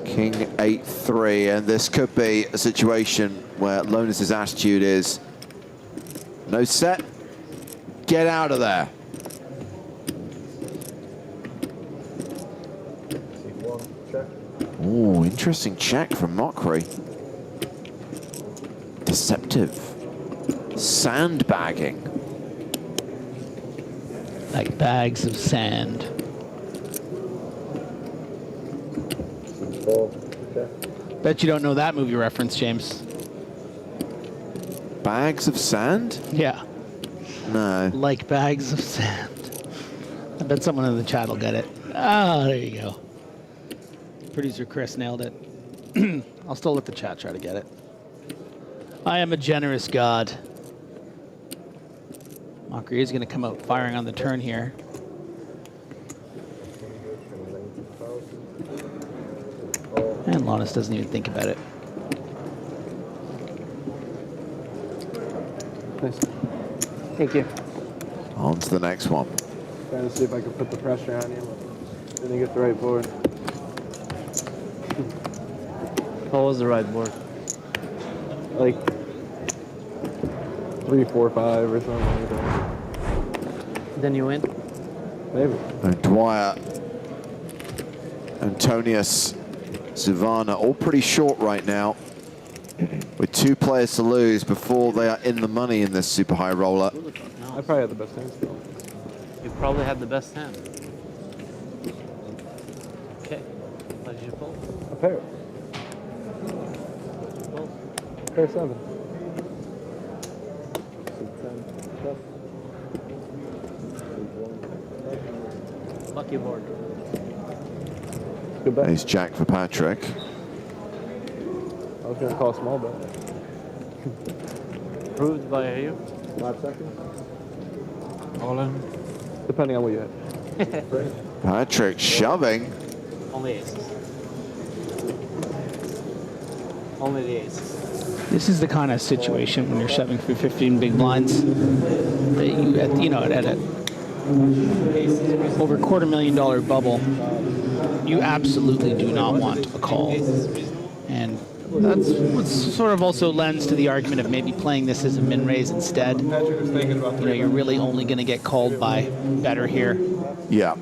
[SPEAKER 1] King 8-3, and this could be a situation where Lonis' attitude is, no set, get out of there. Oh, interesting check from Mokri. Deceptive. Sandbagging.
[SPEAKER 7] Like bags of sand. Bet you don't know that movie reference, James.
[SPEAKER 1] Bags of sand?
[SPEAKER 7] Yeah.
[SPEAKER 1] No.
[SPEAKER 7] Like bags of sand. I bet someone in the chat will get it. Ah, there you go. Producer Chris nailed it. I'll still let the chat try to get it. I am a generous god. Mokri is going to come out firing on the turn here. And Lonis doesn't even think about it.
[SPEAKER 6] Nice. Thank you.
[SPEAKER 1] On to the next one.
[SPEAKER 6] Trying to see if I can put the pressure on you. Didn't get the right board.
[SPEAKER 10] What was the right board?
[SPEAKER 6] Like 3, 4, 5 or something like that.
[SPEAKER 10] Then you win?
[SPEAKER 6] Maybe.
[SPEAKER 1] And Dwyer, Antonius, Savannah, all pretty short right now, with 2 players to lose before they are in the money in this super high roller.
[SPEAKER 6] I probably had the best hand still.
[SPEAKER 10] You probably had the best hand. Okay. What did you pull?
[SPEAKER 6] A pair. Pair 7.
[SPEAKER 10] Lucky board.
[SPEAKER 6] Good bet.
[SPEAKER 1] Ace Jack for Patrick.
[SPEAKER 6] I was going to call a small bet.
[SPEAKER 10] Approved by you?
[SPEAKER 6] 5 seconds.
[SPEAKER 10] All in.
[SPEAKER 6] Depending on what you had.
[SPEAKER 1] Patrick shoving.
[SPEAKER 10] Only aces. Only the aces.
[SPEAKER 7] This is the kind of situation when you're shoving through 15 big blinds that you, at over $250,000 bubble, you absolutely do not want a call. And that's what sort of also lends to the argument of maybe playing this as a min raise instead. You know, you're really only going to get called by better here.
[SPEAKER 1] Yeah.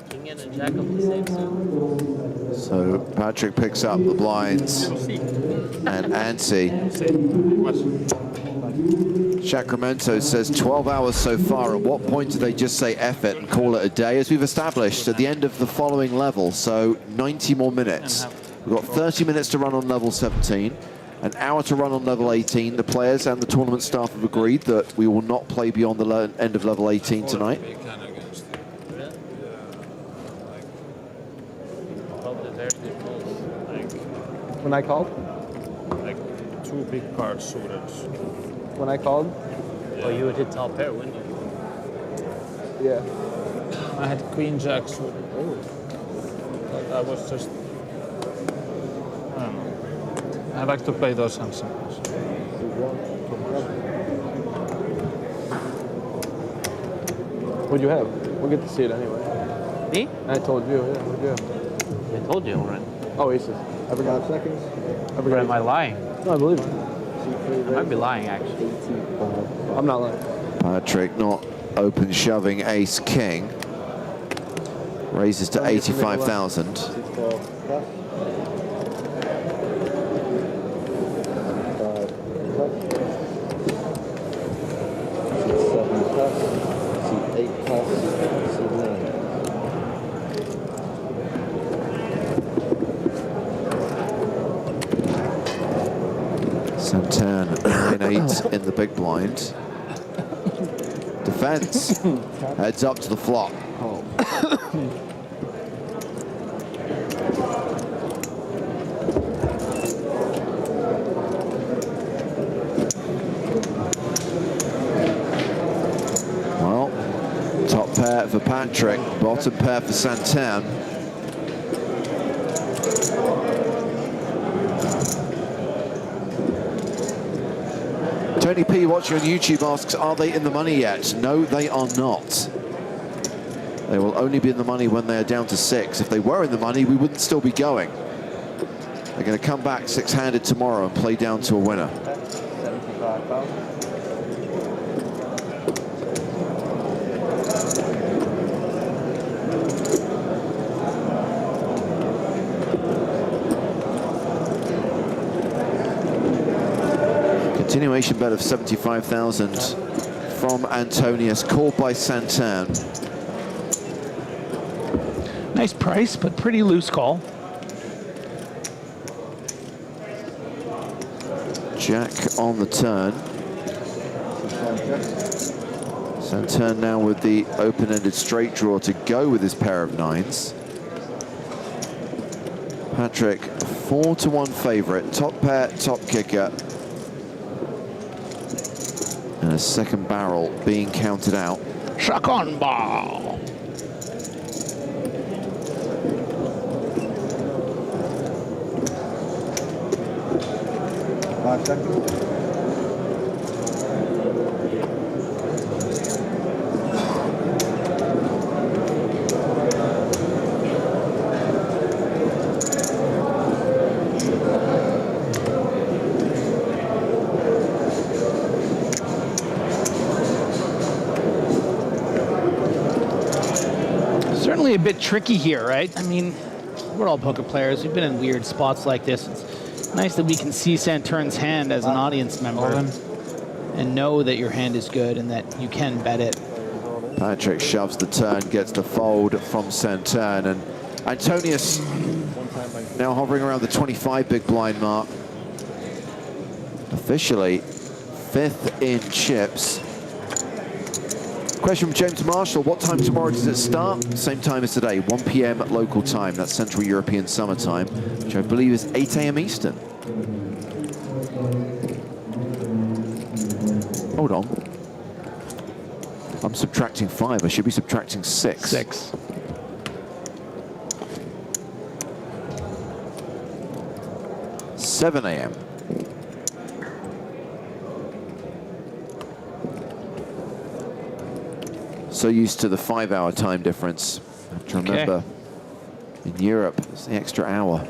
[SPEAKER 10] King and a jack of the same suit.
[SPEAKER 1] So Patrick picks up the blinds and Ansi. Sacramento says 12 hours so far. At what point do they just say F it and call it a day? As we've established, at the end of the following level, so 90 more minutes. We've got 30 minutes to run on level 17, an hour to run on level 18. The players and the tournament staff have agreed that we will not play beyond the end of level 18 tonight.
[SPEAKER 6] When I called?
[SPEAKER 13] Like 2 big cards suited.
[SPEAKER 6] When I called?
[SPEAKER 10] Yeah. Oh, you would hit top pair, wouldn't you?
[SPEAKER 6] Yeah.
[SPEAKER 13] I had Queen Jack suited. But I was just, I don't know. I like to play those hands sometimes.
[SPEAKER 6] What'd you have? We'll get to see it anyway.
[SPEAKER 10] Me?
[SPEAKER 6] I told you, yeah. What'd you have?
[SPEAKER 10] I told you already.
[SPEAKER 6] Oh, aces. I forgot. 5 seconds.
[SPEAKER 10] But am I lying?
[SPEAKER 6] No, I believe it.
[SPEAKER 10] I might be lying, actually.
[SPEAKER 6] I'm not lying.
[SPEAKER 1] Patrick not open shoving ace king. Raises to 85,000. Santan 9-8 in the big blind. Defense heads up to the flop. Well, top pair for Patrick, bottom pair for Santan. Tony P watching on YouTube asks, are they in the money yet? No, they are not. They will only be in the money when they are down to 6. If they were in the money, we wouldn't still be going. They're going to come back 6-handed tomorrow and play down to a winner.
[SPEAKER 8] 75,000.
[SPEAKER 1] Continuation bet of 75,000 from Antonius, called by Santan.
[SPEAKER 7] Nice price, but pretty loose call.
[SPEAKER 1] Jack on the turn. Santan now with the open-ended straight draw to go with his pair of 9s. Patrick, 4-1 favorite, top pair, top kicker. And a second barrel being counted out.
[SPEAKER 7] Second ball. Certainly a bit tricky here, right? I mean, we're all poker players. We've been in weird spots like this. It's nice that we can see Santurn's hand as an audience member and know that your hand is good and that you can bet it.
[SPEAKER 1] Patrick shoves the turn, gets the fold from Santan, and Antonius now hovering around the 25 big blind mark. Officially 5th in chips. Question from James Marshall, what time tomorrow does it start? Same time as today, 1 p.m. local time. That's Central European Summer Time, which I believe is 8 a.m. Eastern. Hold on. I'm subtracting 5. I should be subtracting 6.
[SPEAKER 7] 6.
[SPEAKER 1] $7 a.m. So used to the 5-hour time difference. I have to remember, in Europe, it's the extra hour.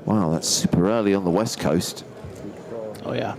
[SPEAKER 1] Wow, that's super early on the West Coast.
[SPEAKER 7] Oh, yeah.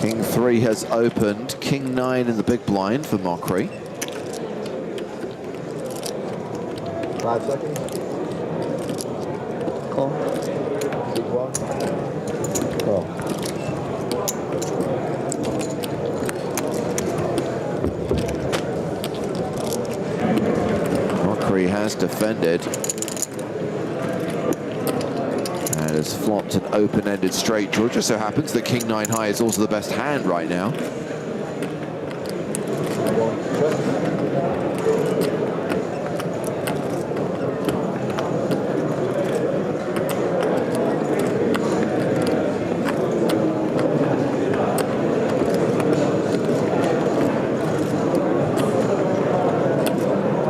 [SPEAKER 1] King 3 has opened. King 9 in the big blind for Mokri.
[SPEAKER 8] 5 seconds.
[SPEAKER 7] Call.
[SPEAKER 8] 6-1. Call.
[SPEAKER 1] Mokri has defended. has flopped an open-ended straight draw. Just so happens that King 9 high is also the best hand right now.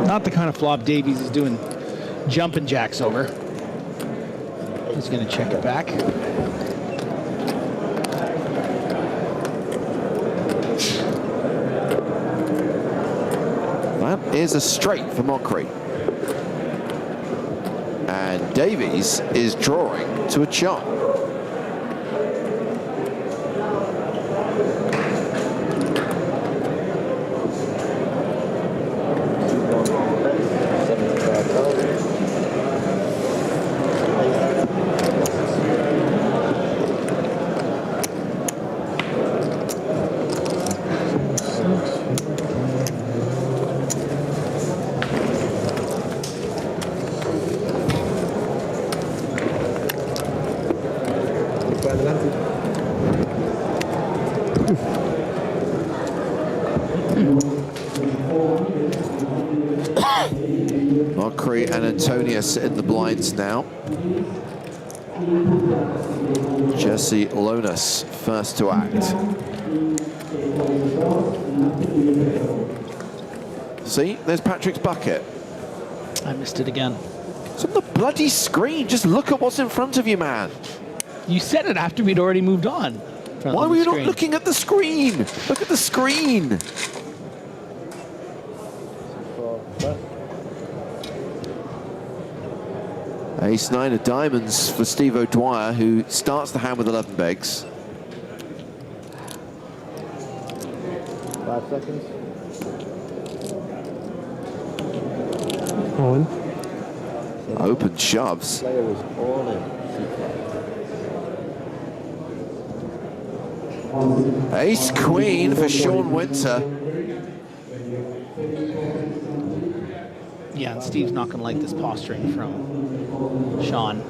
[SPEAKER 7] Not the kind of flop Davies is doing jumping jacks over. He's going to check it back.
[SPEAKER 1] That is a straight for Mokri. And Davies is drawing to a chop. Mokri and Antonius in the blinds now. Jesse Lonas first to act. See, there's Patrick's bucket.
[SPEAKER 7] I missed it again.
[SPEAKER 1] It's on the bloody screen. Just look at what's in front of you, man.
[SPEAKER 7] You said it after we'd already moved on.
[SPEAKER 1] Why were you not looking at the screen? Look at the screen. Ace-9 of diamonds for Steve O'Dwyer, who starts the hand with 11 bigs.
[SPEAKER 8] 5 seconds.
[SPEAKER 12] All in.
[SPEAKER 1] Open shoves.
[SPEAKER 8] Player is all in.
[SPEAKER 1] Ace-Queen for Sean Winter.
[SPEAKER 7] Yeah, and Steve's not going to like this posturing from Sean.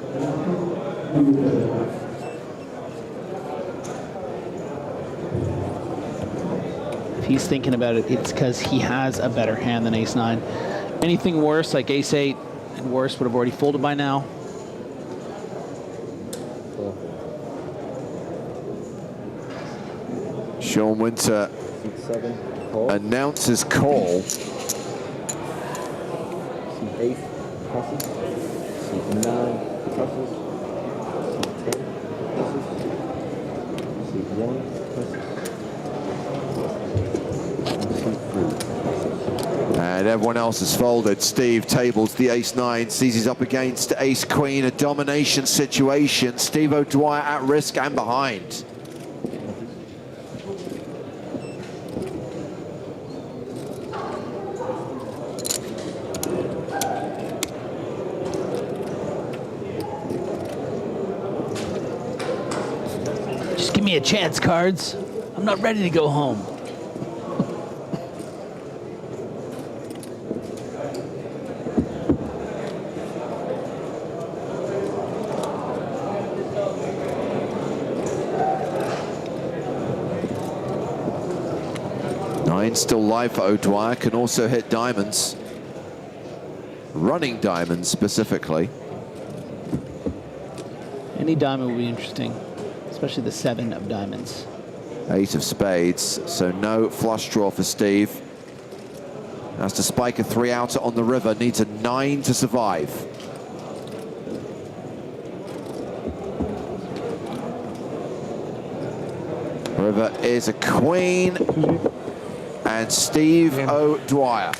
[SPEAKER 7] If he's thinking about it, it's because he has a better hand than Ace-9. Anything worse, like Ace-8 and worse, would have already folded by now.
[SPEAKER 1] Sean Winter announces call.
[SPEAKER 8] C8 passes. C9 passes. C10 passes. C1 passes.
[SPEAKER 1] And everyone else has folded. Steve tables the Ace-9, sees he's up against Ace-Queen, a domination situation. Steve O'Dwyer at risk and behind.
[SPEAKER 7] Just give me a chance, cards. I'm not ready to go home.
[SPEAKER 1] Nine still live for O'Dwyer, can also hit diamonds. Running diamonds specifically.
[SPEAKER 7] Any diamond will be interesting, especially the 7 of diamonds.
[SPEAKER 1] 8 of spades, so no flush draw for Steve. Has to spike a 3-outer on the river, needs a 9 to survive. River is a queen, and Steve O'Dwyer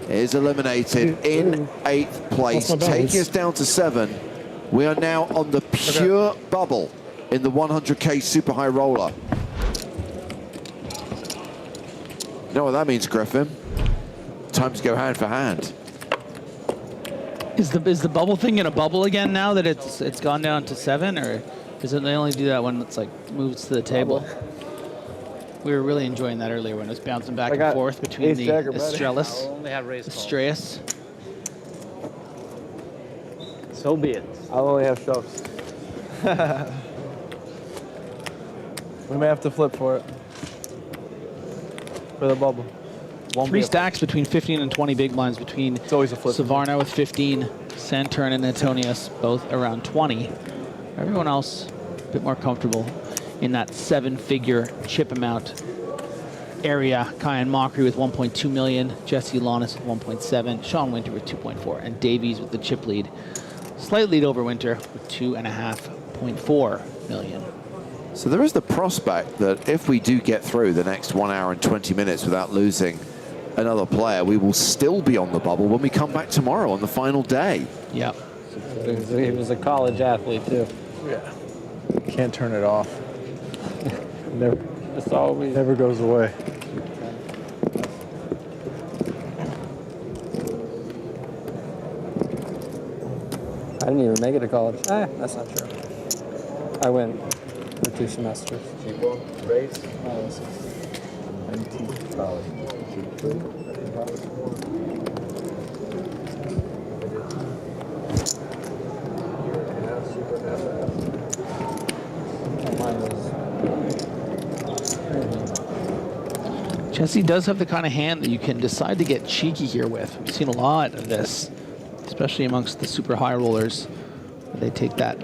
[SPEAKER 1] is eliminated in 8th place, taking us down to 7. We are now on the pure bubble in the 100K super high roller. You know what that means, Griffin? Time to go hand for hand.
[SPEAKER 7] Is the bubble thing gonna bubble again now that it's gone down to 7, or is it they only do that when it's like moves to the table? We were really enjoying that earlier when it was bouncing back and forth between the Estrellas.
[SPEAKER 10] only have raise call.
[SPEAKER 7] Estrellas.
[SPEAKER 10] So be it.
[SPEAKER 6] I'll only have shoves. We may have to flip for it. For the bubble.
[SPEAKER 7] Three stacks between 15 and 20 big blinds between
[SPEAKER 6] it's always a flip.
[SPEAKER 7] Savarna with 15, Santurn and Antonius both around 20. Everyone else a bit more comfortable in that 7-figure chip amount area. Kayhan Mokri with 1.2 million, Jesse Launis with 1.7, Sean Winter with 2.4, and Davies with the chip lead. Slight lead over Winter with 2.4 million.
[SPEAKER 1] So there is the prospect that if we do get through the next 1 hour and 20 minutes without losing another player, we will still be on the bubble when we come back tomorrow on the final day.
[SPEAKER 7] Yep.
[SPEAKER 10] He was a college athlete too.
[SPEAKER 6] Yeah. Can't turn it off. Never.
[SPEAKER 10] It's always
[SPEAKER 6] Never goes away.
[SPEAKER 8] I didn't even make it to college. That's not true. I went for 2 semesters.
[SPEAKER 6] Race.
[SPEAKER 7] Jesse does have the kind of hand that you can decide to get cheeky here with. We've seen a lot of this, especially amongst the super high rollers. They take that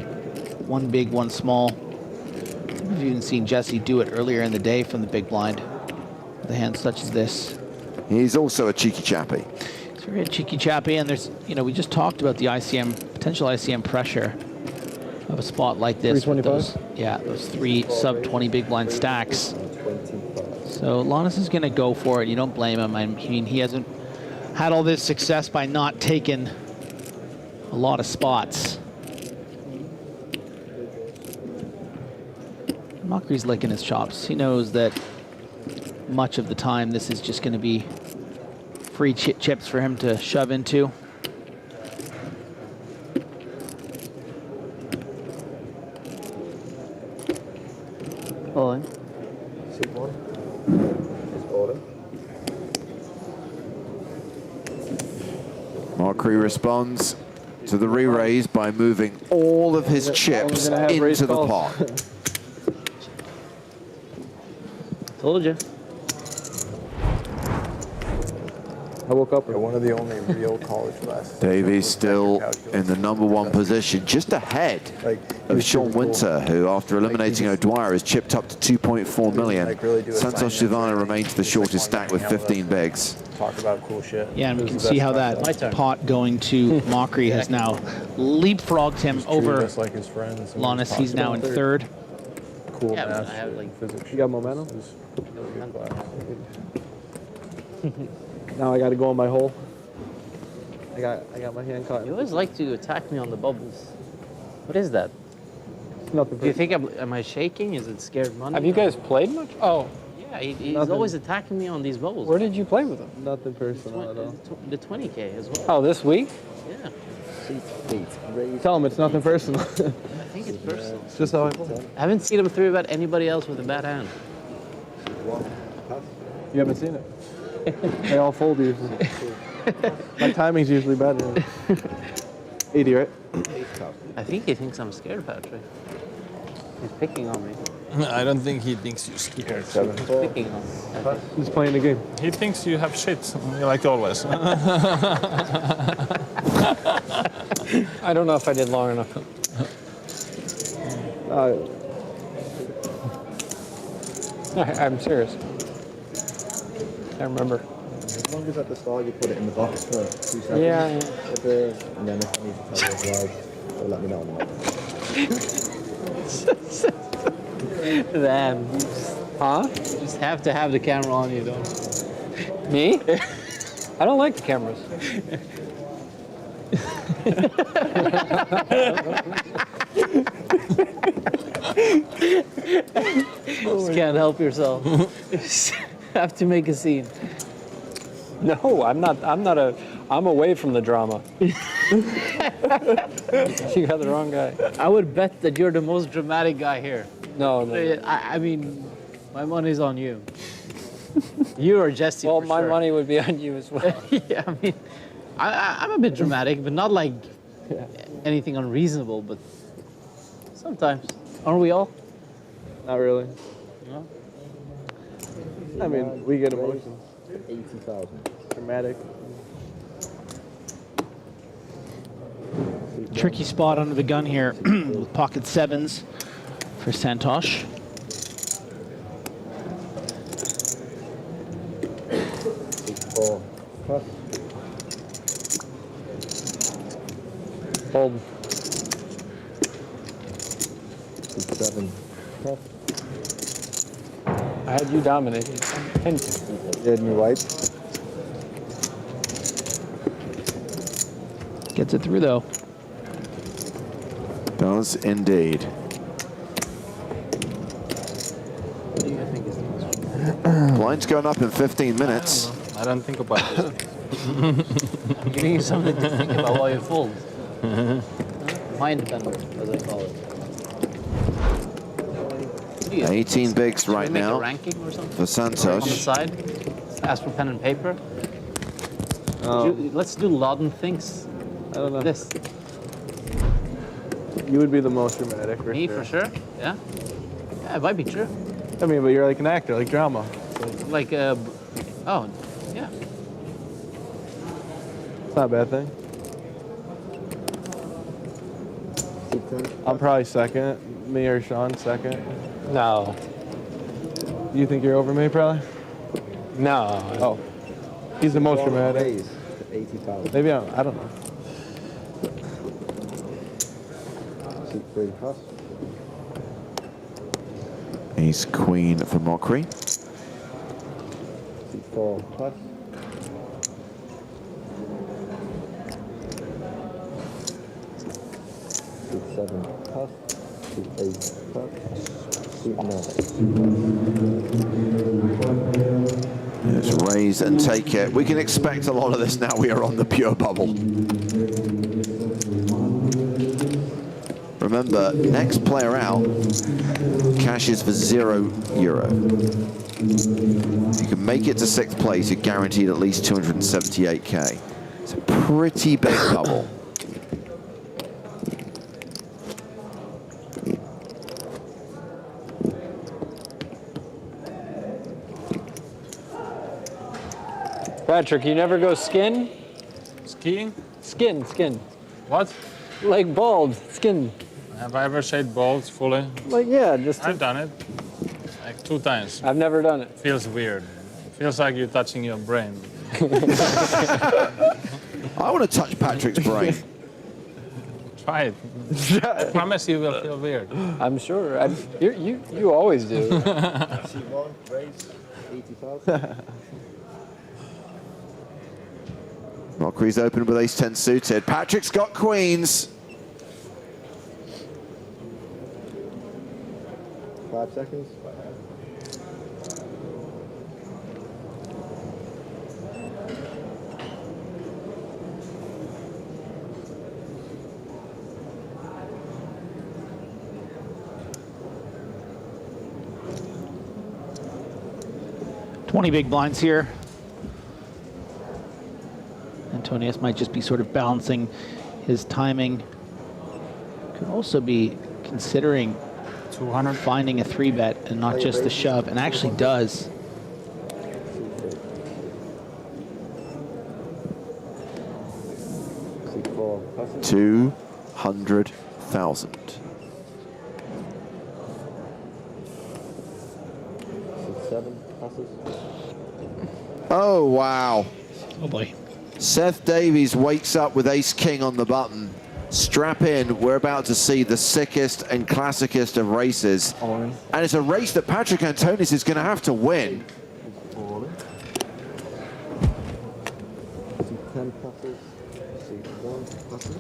[SPEAKER 7] one big, one small. We've even seen Jesse do it earlier in the day from the big blind with a hand such as this.
[SPEAKER 1] He's also a cheeky chappy.
[SPEAKER 7] He's very cheeky chappy, and there's, you know, we just talked about the ICM, potential ICM pressure of a spot like this. With those, yeah, those 3 sub-20 big blind stacks. So Launis is going to go for it. You don't blame him. I mean, he hasn't had all this success by not taking a lot of spots. Mokri's licking his chops. He knows that much of the time this is just going to be free chips for him to shove into.
[SPEAKER 10] Pulling.
[SPEAKER 1] Mokri responds to the re-raise by moving all of his chips into the pot.
[SPEAKER 10] Told you.
[SPEAKER 6] I woke up with one of the only real college classes.
[SPEAKER 1] Davies still in the #1 position, just ahead of Sean Winter, who after eliminating O'Dwyer has chipped up to 2.4 million. Santos Savannah remains the shortest stack with 15 bigs.
[SPEAKER 6] Talk about cool shit.
[SPEAKER 7] Yeah, and we can see how that pot going to Mokri has now leapfrogged him over
[SPEAKER 6] Just like his friends.
[SPEAKER 7] Launis. He's now in 3rd.
[SPEAKER 6] Cool
[SPEAKER 10] Yeah,
[SPEAKER 6] math.
[SPEAKER 10] I have like
[SPEAKER 6] Physics. You got momentum?
[SPEAKER 8] Now I got to go on my hole. I got my hand caught.
[SPEAKER 10] You always like to attack me on the bubbles. What is that?
[SPEAKER 8] Nothing.
[SPEAKER 10] Do you think am I shaking? Is it scared money?
[SPEAKER 8] Have you guys played much? Oh.
[SPEAKER 10] Yeah, he's always attacking me on these bubbles.
[SPEAKER 8] Where did you play with him? Nothing personal at all.
[SPEAKER 10] The 20K as well.
[SPEAKER 8] Oh, this week?
[SPEAKER 10] Yeah.
[SPEAKER 8] Tell him it's nothing personal.
[SPEAKER 10] I think it's personal.
[SPEAKER 8] It's just how I play.
[SPEAKER 10] I haven't seen him throw about anybody else with a bad hand.
[SPEAKER 8] You haven't seen it? They all fold usually. My timing's usually better. 80, right?
[SPEAKER 10] I think he thinks I'm scared, Patrick. He's picking on me.
[SPEAKER 13] I don't think he thinks you're scared.
[SPEAKER 10] He's picking on me.
[SPEAKER 8] He's playing the game.
[SPEAKER 13] He thinks you have shit, like always.
[SPEAKER 8] I don't know if I did long enough. I'm serious. I remember.
[SPEAKER 14] As long as at the start you put it in the box for 2 seconds.
[SPEAKER 8] Yeah.
[SPEAKER 14] And then if I need to tell you otherwise, they'll let me know.
[SPEAKER 10] Damn.
[SPEAKER 8] Huh?
[SPEAKER 10] You just have to have the camera on you, don't you?
[SPEAKER 8] Me? I don't like the cameras.
[SPEAKER 10] Just can't help yourself. Have to make a scene.
[SPEAKER 8] No, I'm away from the drama. You got the wrong guy.
[SPEAKER 10] I would bet that you're the most dramatic guy here.
[SPEAKER 8] No.
[SPEAKER 10] I mean, my money's on you. You or Jesse.
[SPEAKER 8] Well,
[SPEAKER 10] for
[SPEAKER 8] my
[SPEAKER 10] sure.
[SPEAKER 8] money would be on you as well.
[SPEAKER 10] Yeah, I mean, I'm a bit dramatic, but not like anything unreasonable, but sometimes. Aren't we all?
[SPEAKER 8] Not really.
[SPEAKER 10] No?
[SPEAKER 8] I mean, we get emotions.
[SPEAKER 14] 80,000.
[SPEAKER 8] Dramatic.
[SPEAKER 7] Tricky spot under the gun here with pocket sevens for Santosh.
[SPEAKER 8] Fold.
[SPEAKER 14] 7.
[SPEAKER 6] I had you dominated. 10.
[SPEAKER 14] You had me white.
[SPEAKER 7] Gets it through though.
[SPEAKER 1] Does indeed.
[SPEAKER 10] What do you think is the most?
[SPEAKER 1] Blind's going up in 15 minutes.
[SPEAKER 13] I don't think about it.
[SPEAKER 10] I'm giving you something to think about while you fold. Mind bender, as I call it. What do you
[SPEAKER 1] 18 bigs
[SPEAKER 10] Should we
[SPEAKER 1] right
[SPEAKER 10] make a
[SPEAKER 1] now
[SPEAKER 10] ranking or something?
[SPEAKER 1] for
[SPEAKER 10] On the
[SPEAKER 1] Santosh.
[SPEAKER 10] side, ask for pen and paper. Let's do Loudon thinks.
[SPEAKER 8] I don't know.
[SPEAKER 10] This.
[SPEAKER 8] You would be the most dramatic for
[SPEAKER 10] Me,
[SPEAKER 8] sure.
[SPEAKER 10] for sure. Yeah. Yeah, it might be true.
[SPEAKER 8] I mean, but you're like an actor, like drama.
[SPEAKER 10] Like, oh, yeah.
[SPEAKER 8] It's not a bad thing. I'm probably second. Me or Sean second.
[SPEAKER 6] No.
[SPEAKER 8] You think you're over me, probably?
[SPEAKER 6] No.
[SPEAKER 8] Oh. He's the most dramatic.
[SPEAKER 14] Raise to 80,000.
[SPEAKER 8] Maybe I don't know.
[SPEAKER 14] Seat 3 cross.
[SPEAKER 1] Ace queen for Mokri.
[SPEAKER 14] Seat 4 plus. Seat 7 plus. Seat 8 plus. Seat 9.
[SPEAKER 1] Let's raise and take it. We can expect a lot of this now. We are on the pure bubble. Remember, next player out cashes for €0. If you can make it to 6th place, you're guaranteed at least 278k. It's a pretty big bubble.
[SPEAKER 6] Patrick, you never go skin?
[SPEAKER 13] Skiing?
[SPEAKER 6] Skin.
[SPEAKER 13] What?
[SPEAKER 6] Like bald, skin.
[SPEAKER 13] Have I ever said bald fully?
[SPEAKER 6] Like, yeah, just.
[SPEAKER 13] I've done it. Like 2 times.
[SPEAKER 6] I've never done it.
[SPEAKER 13] Feels weird. Feels like you're touching your brain.
[SPEAKER 1] I want to touch Patrick's brain.
[SPEAKER 13] Try it. I promise you will feel weird.
[SPEAKER 6] I'm sure. You always do.
[SPEAKER 14] C1 raise 80,000.
[SPEAKER 1] Mokri's open with ace-10 suited. Patrick's got queens.
[SPEAKER 14] 5 seconds.
[SPEAKER 7] $20 big blinds here. Antonius might just be sort of balancing his timing. Could also be considering
[SPEAKER 13] 200.
[SPEAKER 7] finding a 3-bet and not just the shove, and actually does.
[SPEAKER 1] $200,000. Oh, wow.
[SPEAKER 7] Oh, boy.
[SPEAKER 1] Seth Davies wakes up with ace-king on the button. Strap in, we're about to see the sickest and classicest of races. And it's a race that Patrick Antonius is going to have to win.
[SPEAKER 14] C10 passes. C1 passes.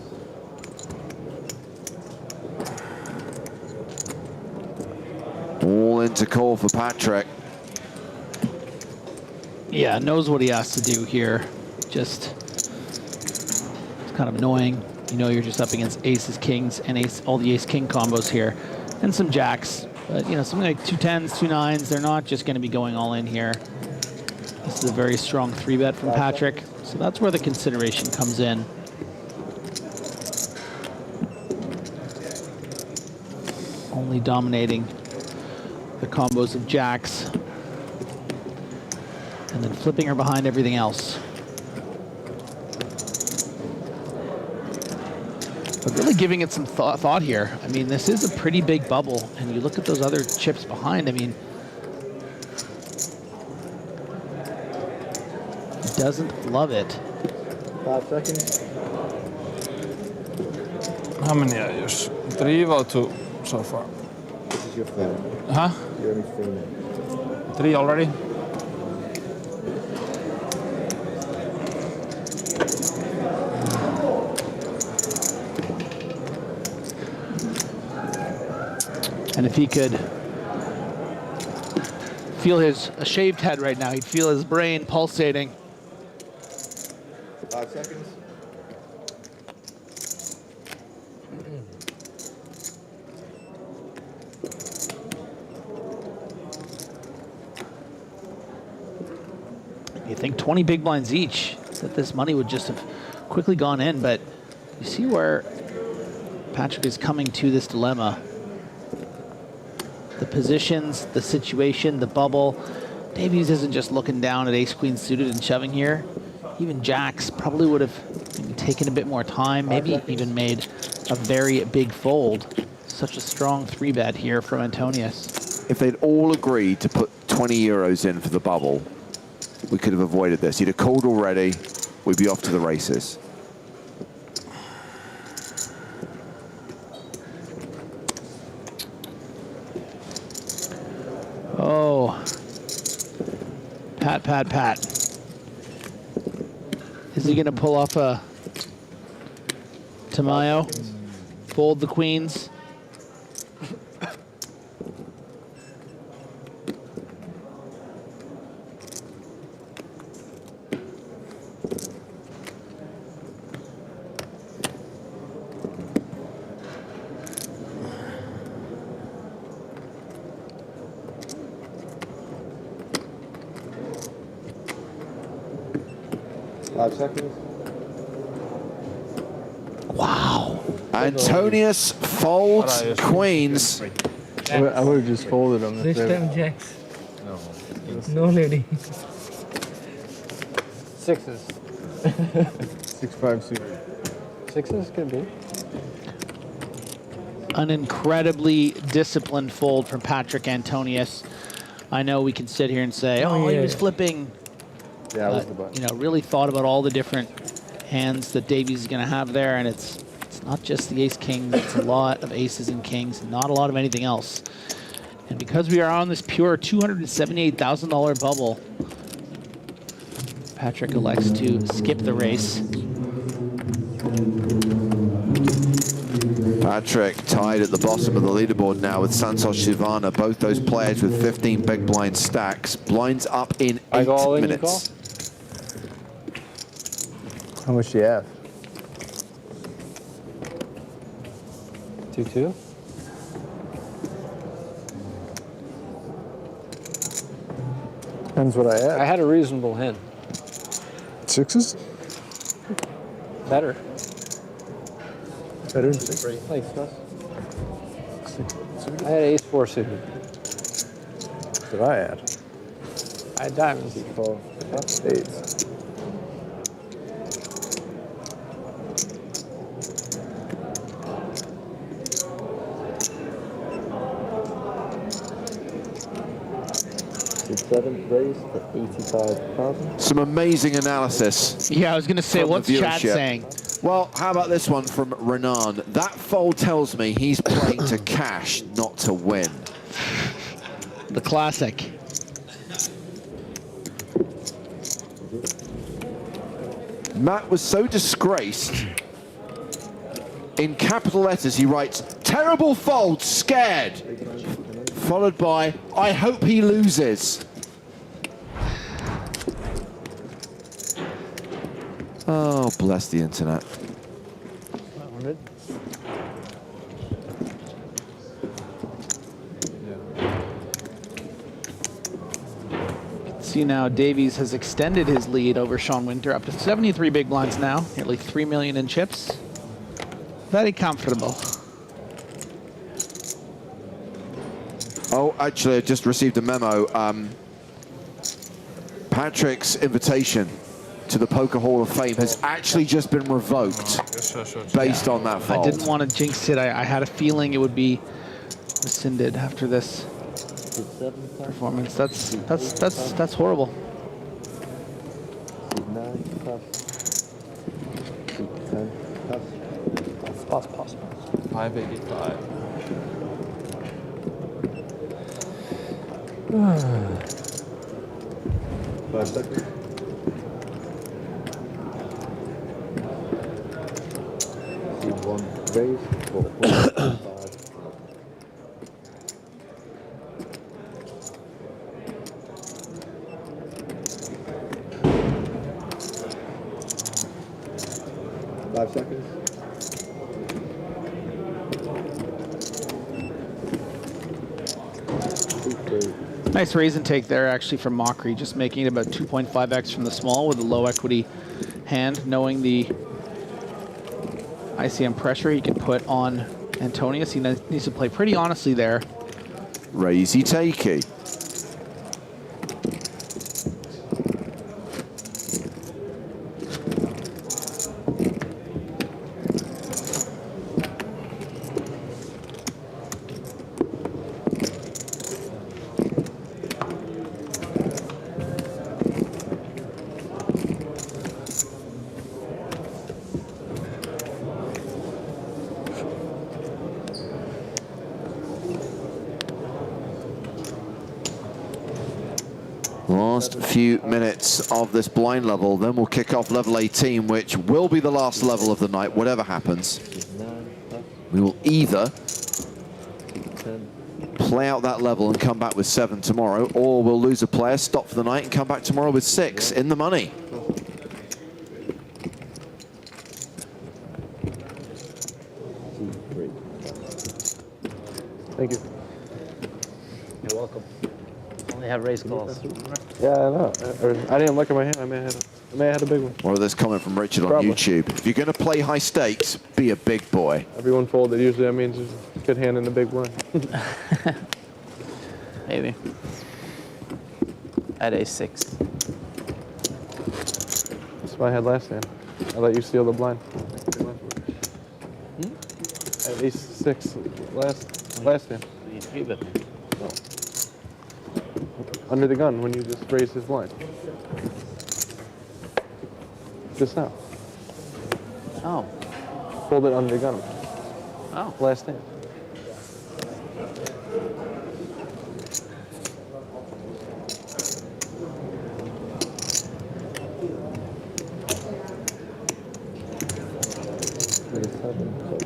[SPEAKER 1] All into call for Patrick.
[SPEAKER 7] Yeah, knows what he has to do here. Just, it's kind of annoying. You know, you're just up against aces, kings, and all the ace-king combos here, and some jacks. But, you know, something like 2 10s, 2 9s, they're not just going to be going all in here. This is a very strong 3-bet from Patrick, so that's where the consideration comes in. only dominating the combos of jacks, and then flipping her behind everything else. But really giving it some thought here. I mean, this is a pretty big bubble, and you look at those other chips behind. I mean, doesn't love it.
[SPEAKER 8] 5 seconds.
[SPEAKER 13] How many are yours? 3 or 2 so far?
[SPEAKER 14] This is your third.
[SPEAKER 13] Huh?
[SPEAKER 14] You're only 3 now.
[SPEAKER 13] 3 already?
[SPEAKER 7] And if he could feel his shaved head right now, he'd feel his brain pulsating.
[SPEAKER 8] 5 seconds.
[SPEAKER 7] You think 20 big blinds each, that this money would just have quickly gone in, but you see where Patrick is coming to this dilemma. The positions, the situation, the bubble. Davies isn't just looking down at ace-queen suited and shoving here. Even jacks probably would have maybe taken a bit more time, maybe even made a very big fold. Such a strong 3-bet here from Antonius.
[SPEAKER 1] If they'd all agreed to put 20 euros in for the bubble, we could have avoided this. He'd have called already, we'd be off to the races.
[SPEAKER 7] Oh, Pat. Is he gonna pull off a Tamayo? Fold the queens?
[SPEAKER 1] Wow. Antonius folds queens.
[SPEAKER 8] I would have just folded them.
[SPEAKER 10] This time jacks. No lady.
[SPEAKER 8] 6s. 6-5 suited. 6s could be.
[SPEAKER 7] An incredibly disciplined fold from Patrick Antonius. I know we can sit here and say, oh, he was flipping.
[SPEAKER 8] Yeah, that was the button.
[SPEAKER 7] You know, really thought about all the different hands that Davies is going to have there, and it's not just the ace-king, it's a lot of aces and kings, not a lot of anything else. And because we are on this pure $278,000 bubble, Patrick elects to skip the race.
[SPEAKER 1] Patrick tied at the bottom of the leaderboard now with Santos Shivana, both those players with 15 big blind stacks. Blinds up in 8 minutes.
[SPEAKER 8] How much do you have? 2-2? Depends what I had.
[SPEAKER 6] I had a reasonable hand.
[SPEAKER 12] 6s?
[SPEAKER 6] Better.
[SPEAKER 8] Better than 6.
[SPEAKER 6] Like this. I had ace-4 suited.
[SPEAKER 8] That's what I had.
[SPEAKER 6] I had diamonds.
[SPEAKER 8] 4, 8s.
[SPEAKER 14] Seventh raise for 85,000.
[SPEAKER 1] Some amazing analysis.
[SPEAKER 7] Yeah, I was going to say, what's chat saying?
[SPEAKER 1] Well, how about this one from Renan? That fold tells me he's playing to cash, not to win.
[SPEAKER 7] The classic.
[SPEAKER 1] Matt was so disgraced. In capital letters, he writes, terrible fold, scared. Followed by, I hope he loses. Oh, bless the internet.
[SPEAKER 7] See now, Davies has extended his lead over Sean Winter up to 73 big blinds now, nearly 3 million in chips. Very comfortable.
[SPEAKER 1] Oh, actually, I just received a memo. Patrick's invitation to the Poker Hall of Fame has actually just been revoked based on that fold.
[SPEAKER 7] I didn't want to jinx it. I had a feeling it would be rescinded after this performance. That's horrible.
[SPEAKER 10] Pass, pass.
[SPEAKER 13] 585.
[SPEAKER 8] Five seconds.
[SPEAKER 14] One raise for 1.5.
[SPEAKER 8] Five seconds.
[SPEAKER 7] Nice raise and take there, actually, from Mokri, just making it about 2.5x from the small with a low equity hand, knowing the ICM pressure he can put on Antonius. He needs to play pretty honestly there.
[SPEAKER 1] Raisey takey. Last few minutes of this blind level, then we'll kick off level 18, which will be the last level of the night, whatever happens. We will either play out that level and come back with 7 tomorrow, or we'll lose a player, stop for the night, and come back tomorrow with 6 in the money.
[SPEAKER 8] Thank you.
[SPEAKER 10] You're welcome. Only have race calls.
[SPEAKER 8] Yeah, I know. I didn't look at my hand. I may have had a big one.
[SPEAKER 1] Or this comment from Richard
[SPEAKER 8] Probably.
[SPEAKER 1] on YouTube. If you're going to play high stakes, be a big boy.
[SPEAKER 8] Everyone folded. Usually that means there's a good hand in the big blind.
[SPEAKER 10] Maybe. At A6.
[SPEAKER 8] That's what I had last hand. I let you steal the blind. At A6 last hand.
[SPEAKER 10] You 3-bet.
[SPEAKER 8] Under the gun when you just raised his blind. Just now.
[SPEAKER 10] Oh.
[SPEAKER 8] Fold it under the gun.
[SPEAKER 10] Oh.
[SPEAKER 8] Last hand.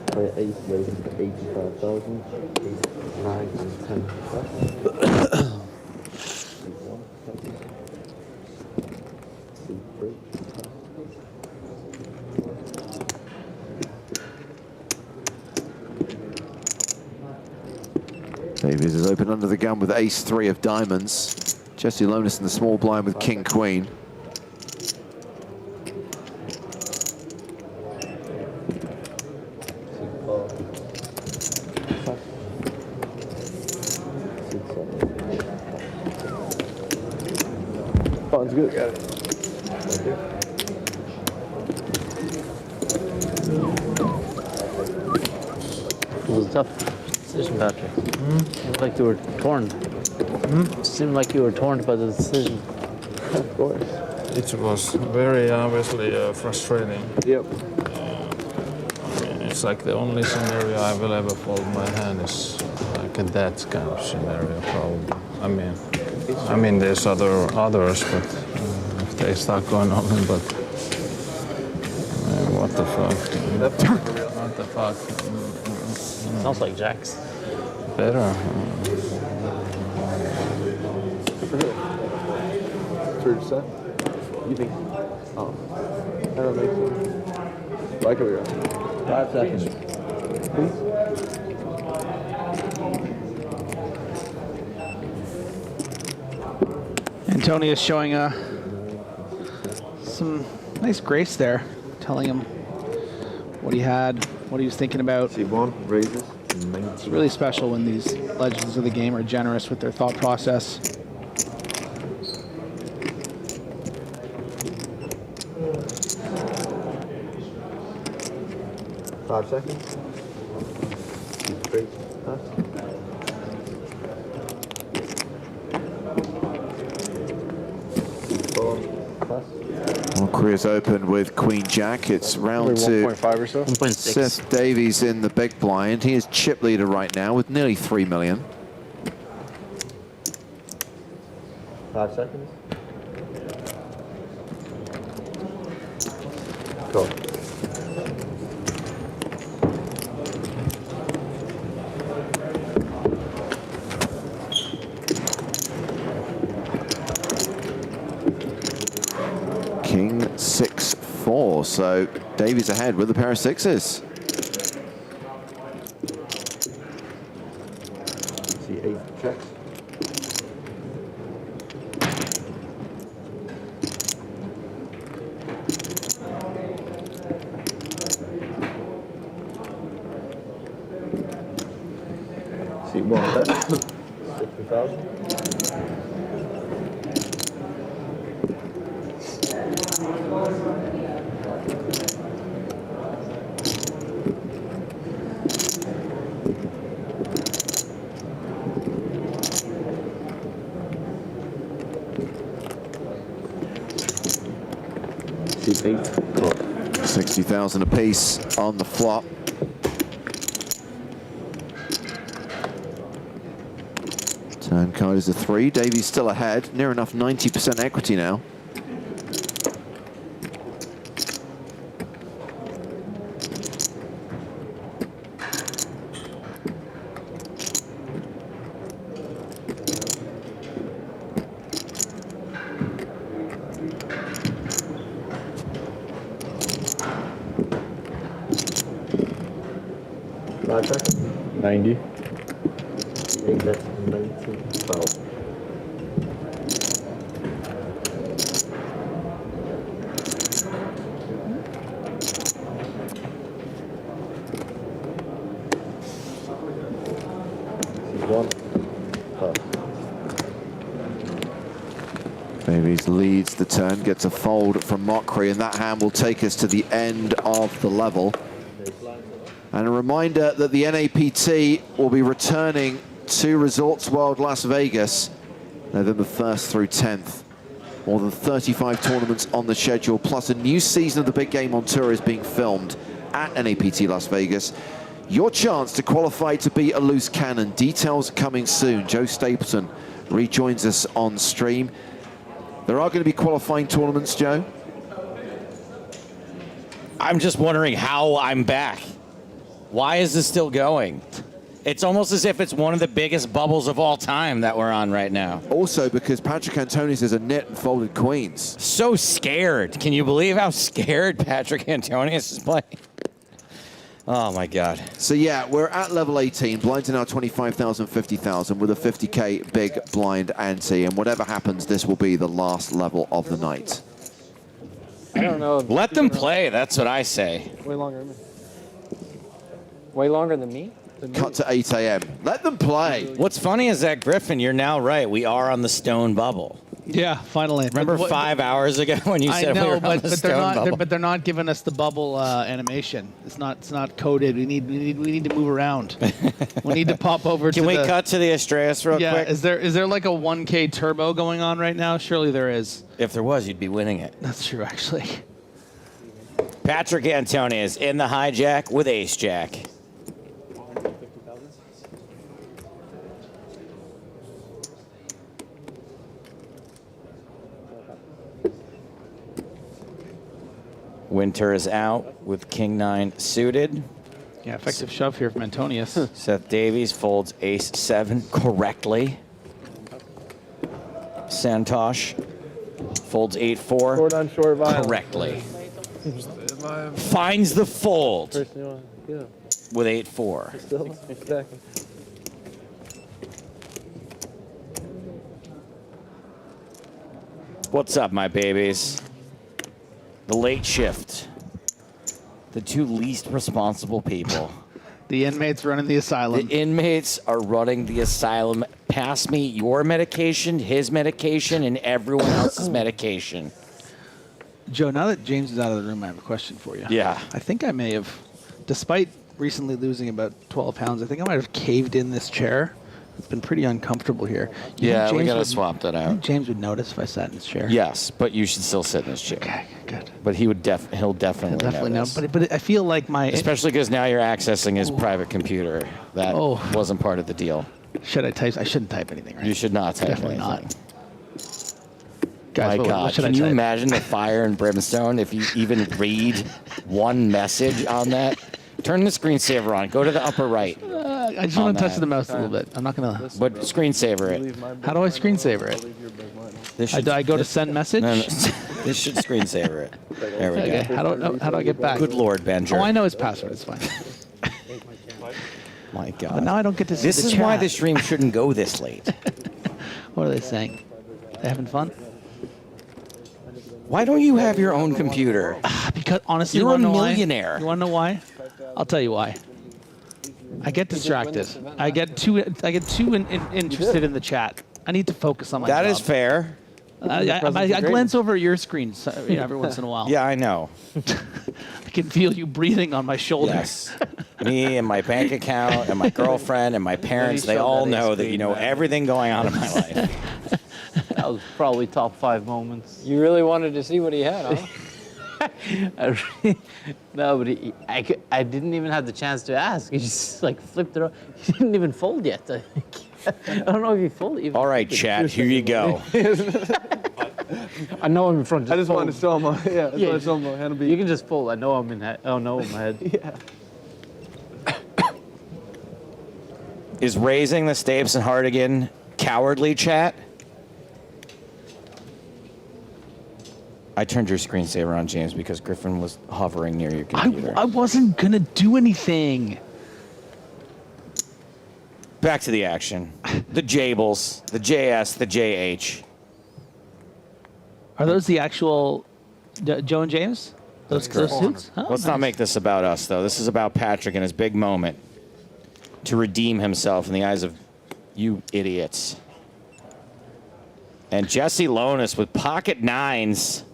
[SPEAKER 14] Play 8 raises to 85,000. 9 and 10 plus.
[SPEAKER 1] Davies is open under the gun with ace-3 of diamonds. Jesse Lonis in the small blind with king-queen.
[SPEAKER 8] Button's good. Got it.
[SPEAKER 10] It was a tough decision, Patrick. Seemed like you were torn. It seemed like you were torn by the decision.
[SPEAKER 8] Of course.
[SPEAKER 13] It was very obviously frustrating.
[SPEAKER 8] Yep.
[SPEAKER 13] It's like the only scenario I will ever fold my hand is like a that kind of scenario, probably. I mean, there's others, but if they start going on, but what the fuck? What the fuck?
[SPEAKER 10] Sounds like jacks.
[SPEAKER 13] Better.
[SPEAKER 8] True set. You think? Oh. I don't think so. Like it we go.
[SPEAKER 14] 5 seconds.
[SPEAKER 8] Please.
[SPEAKER 7] Antonius showing some nice grace there, telling him what he had, what he was thinking about.
[SPEAKER 14] C1 raises
[SPEAKER 7] It's really special when these legends of the game are generous with their thought process.
[SPEAKER 14] Five seconds. 3, pass.
[SPEAKER 1] Mokri is open with Queen Jack. It's round two.
[SPEAKER 8] 1.5 or so.
[SPEAKER 10] 1.6.
[SPEAKER 1] Seth Davies in the big blind. He is chip leader right now with nearly 3 million.
[SPEAKER 14] 5 seconds. Go.
[SPEAKER 1] King 6-4. So Davies ahead with a pair of sixes.
[SPEAKER 14] See 8 checks. See 1 bet. 60,000. See 8.
[SPEAKER 1] 60,000 apiece on the flop. Turn card is a 3. Davies still ahead, near enough 90% equity now.
[SPEAKER 14] Five seconds.
[SPEAKER 8] 90.
[SPEAKER 14] 8 bets. 19. 12.
[SPEAKER 1] Davies leads the turn, gets a fold from Mokri, and that hand will take us to the end of the level. And a reminder that the NAPT will be returning to Resorts World Las Vegas November 1st through 10th. More than 35 tournaments on the schedule, plus a new season of the big game on tour is being filmed at NAPT Las Vegas. Your chance to qualify to be a loose cannon. Details coming soon. Joe Stapleton rejoins us on stream. There are going to be qualifying tournaments, Joe.
[SPEAKER 5] I'm just wondering how I'm back. Why is this still going? It's almost as if it's one of the biggest bubbles of all time that we're on right now.
[SPEAKER 1] Also because Patrick Antonius is a net and folded queens.
[SPEAKER 5] So scared. Can you believe how scared Patrick Antonius is playing? Oh my God.
[SPEAKER 1] So yeah, we're at level 18. Blinds are now 25,000, 50,000 with a 50K big blind ante. And whatever happens, this will be the last level of the night.
[SPEAKER 6] I don't know.
[SPEAKER 5] Let them play. That's what I say.
[SPEAKER 6] Way longer than me. Way longer than me?
[SPEAKER 1] Cut to 8 a.m. Let them play.
[SPEAKER 5] What's funny is that, Griffin, you're now right. We are on the stone bubble.
[SPEAKER 7] Yeah, finally.
[SPEAKER 5] Remember 5 hours ago when you said we were on the stone bubble?
[SPEAKER 7] But they're not giving us the bubble animation. It's not coded. We need to move around. We need to pop over.
[SPEAKER 5] Can we cut to the Astreas real quick?
[SPEAKER 7] Is there like a 1K turbo going on right now? Surely there is.
[SPEAKER 5] If there was, you'd be winning it.
[SPEAKER 7] That's true, actually.
[SPEAKER 5] Patrick Antonius in the hijack with ace jack. Winter is out with King 9 suited.
[SPEAKER 7] Yeah, effective shove here from Antonius.
[SPEAKER 5] Seth Davies folds ace 7 correctly. Santosh folds 8-4
[SPEAKER 8] Short on short violence.
[SPEAKER 5] correctly. Finds the fold with 8-4.
[SPEAKER 8] Still, exactly.
[SPEAKER 5] What's up, my babies? The late shift. The two least responsible people.
[SPEAKER 7] The inmates running the asylum.
[SPEAKER 5] The inmates are running the asylum. Pass me your medication, his medication, and everyone else's medication.
[SPEAKER 7] Joe, now that James is out of the room, I have a question for you.
[SPEAKER 5] Yeah.
[SPEAKER 7] I think I may have, despite recently losing about 12 pounds, I think I might have caved in this chair. It's been pretty uncomfortable here.
[SPEAKER 5] Yeah, we got to swap that
[SPEAKER 7] I
[SPEAKER 5] out.
[SPEAKER 7] think James would notice if I sat in his chair.
[SPEAKER 5] Yes, but you should still sit in this chair.
[SPEAKER 7] Okay, good.
[SPEAKER 5] But he'll definitely
[SPEAKER 7] Definitely know.
[SPEAKER 5] notice.
[SPEAKER 7] But I feel like my...
[SPEAKER 5] Especially because now you're accessing his private computer. That wasn't part of the deal.
[SPEAKER 7] Should I type? I shouldn't type anything, right?
[SPEAKER 5] You should not type
[SPEAKER 7] Definitely
[SPEAKER 5] anything.
[SPEAKER 7] not. Guys,
[SPEAKER 5] My God,
[SPEAKER 7] what should
[SPEAKER 5] can
[SPEAKER 7] I
[SPEAKER 5] you
[SPEAKER 7] type?
[SPEAKER 5] imagine the fire and brimstone if you even read one message on that? Turn the screensaver on. Go to the upper right.
[SPEAKER 7] I just want to touch the mouse a little bit. I'm not going to...
[SPEAKER 5] But screensaver it.
[SPEAKER 7] How do I screensaver it? Do I go to send message?
[SPEAKER 5] No, this should screensaver it. There we
[SPEAKER 7] Okay,
[SPEAKER 5] go.
[SPEAKER 7] how do I get back?
[SPEAKER 5] Good Lord, Benjer.
[SPEAKER 7] Oh, I know his password. It's fine.
[SPEAKER 5] My God.
[SPEAKER 7] But now I don't get to see
[SPEAKER 5] This
[SPEAKER 7] the
[SPEAKER 5] is
[SPEAKER 7] chat.
[SPEAKER 5] why the stream shouldn't go this late.
[SPEAKER 7] What are they saying? They having fun?
[SPEAKER 5] Why don't you have your own computer?
[SPEAKER 7] Because honestly,
[SPEAKER 5] You're
[SPEAKER 7] you
[SPEAKER 5] a
[SPEAKER 7] wanna know why?
[SPEAKER 5] millionaire.
[SPEAKER 7] You want to know why? I'll tell you why. I get distracted. I get too interested in the chat. I need to focus on my
[SPEAKER 5] That
[SPEAKER 7] job.
[SPEAKER 5] is fair.
[SPEAKER 7] I glance over at your screen every once in a while.
[SPEAKER 5] Yeah, I know.
[SPEAKER 7] I can feel you breathing on my shoulder.
[SPEAKER 5] Yes. Me and my bank account and my girlfriend and my parents, they all know that you know everything going on in my life.
[SPEAKER 10] That was probably top 5 moments.
[SPEAKER 6] You really wanted to see what he had, huh?
[SPEAKER 10] No, but I didn't even have the chance to ask. He just like flipped it up. He didn't even fold yet. I think. I don't know if he folded.
[SPEAKER 5] All right, chat, here you go.
[SPEAKER 10] I know I'm in front.
[SPEAKER 8] I just wanted to show him. Want to show him my hand.
[SPEAKER 10] You can just fold. I know I'm in. Oh no, in my head.
[SPEAKER 8] Yeah.
[SPEAKER 5] Is raising the Stapes and Hardigan cowardly, chat? I turned your screensaver on, James, because Griffin was hovering near your computer.
[SPEAKER 7] I wasn't going to do anything.
[SPEAKER 5] Back to the action. The Jables, the JS, the JH.
[SPEAKER 7] Are those the actual Joe and James? Those suits? Oh,
[SPEAKER 5] Let's not make this about us, though. This is about Patrick and his big moment to redeem himself in the eyes of you idiots. And Jesse Lonis with pocket nines.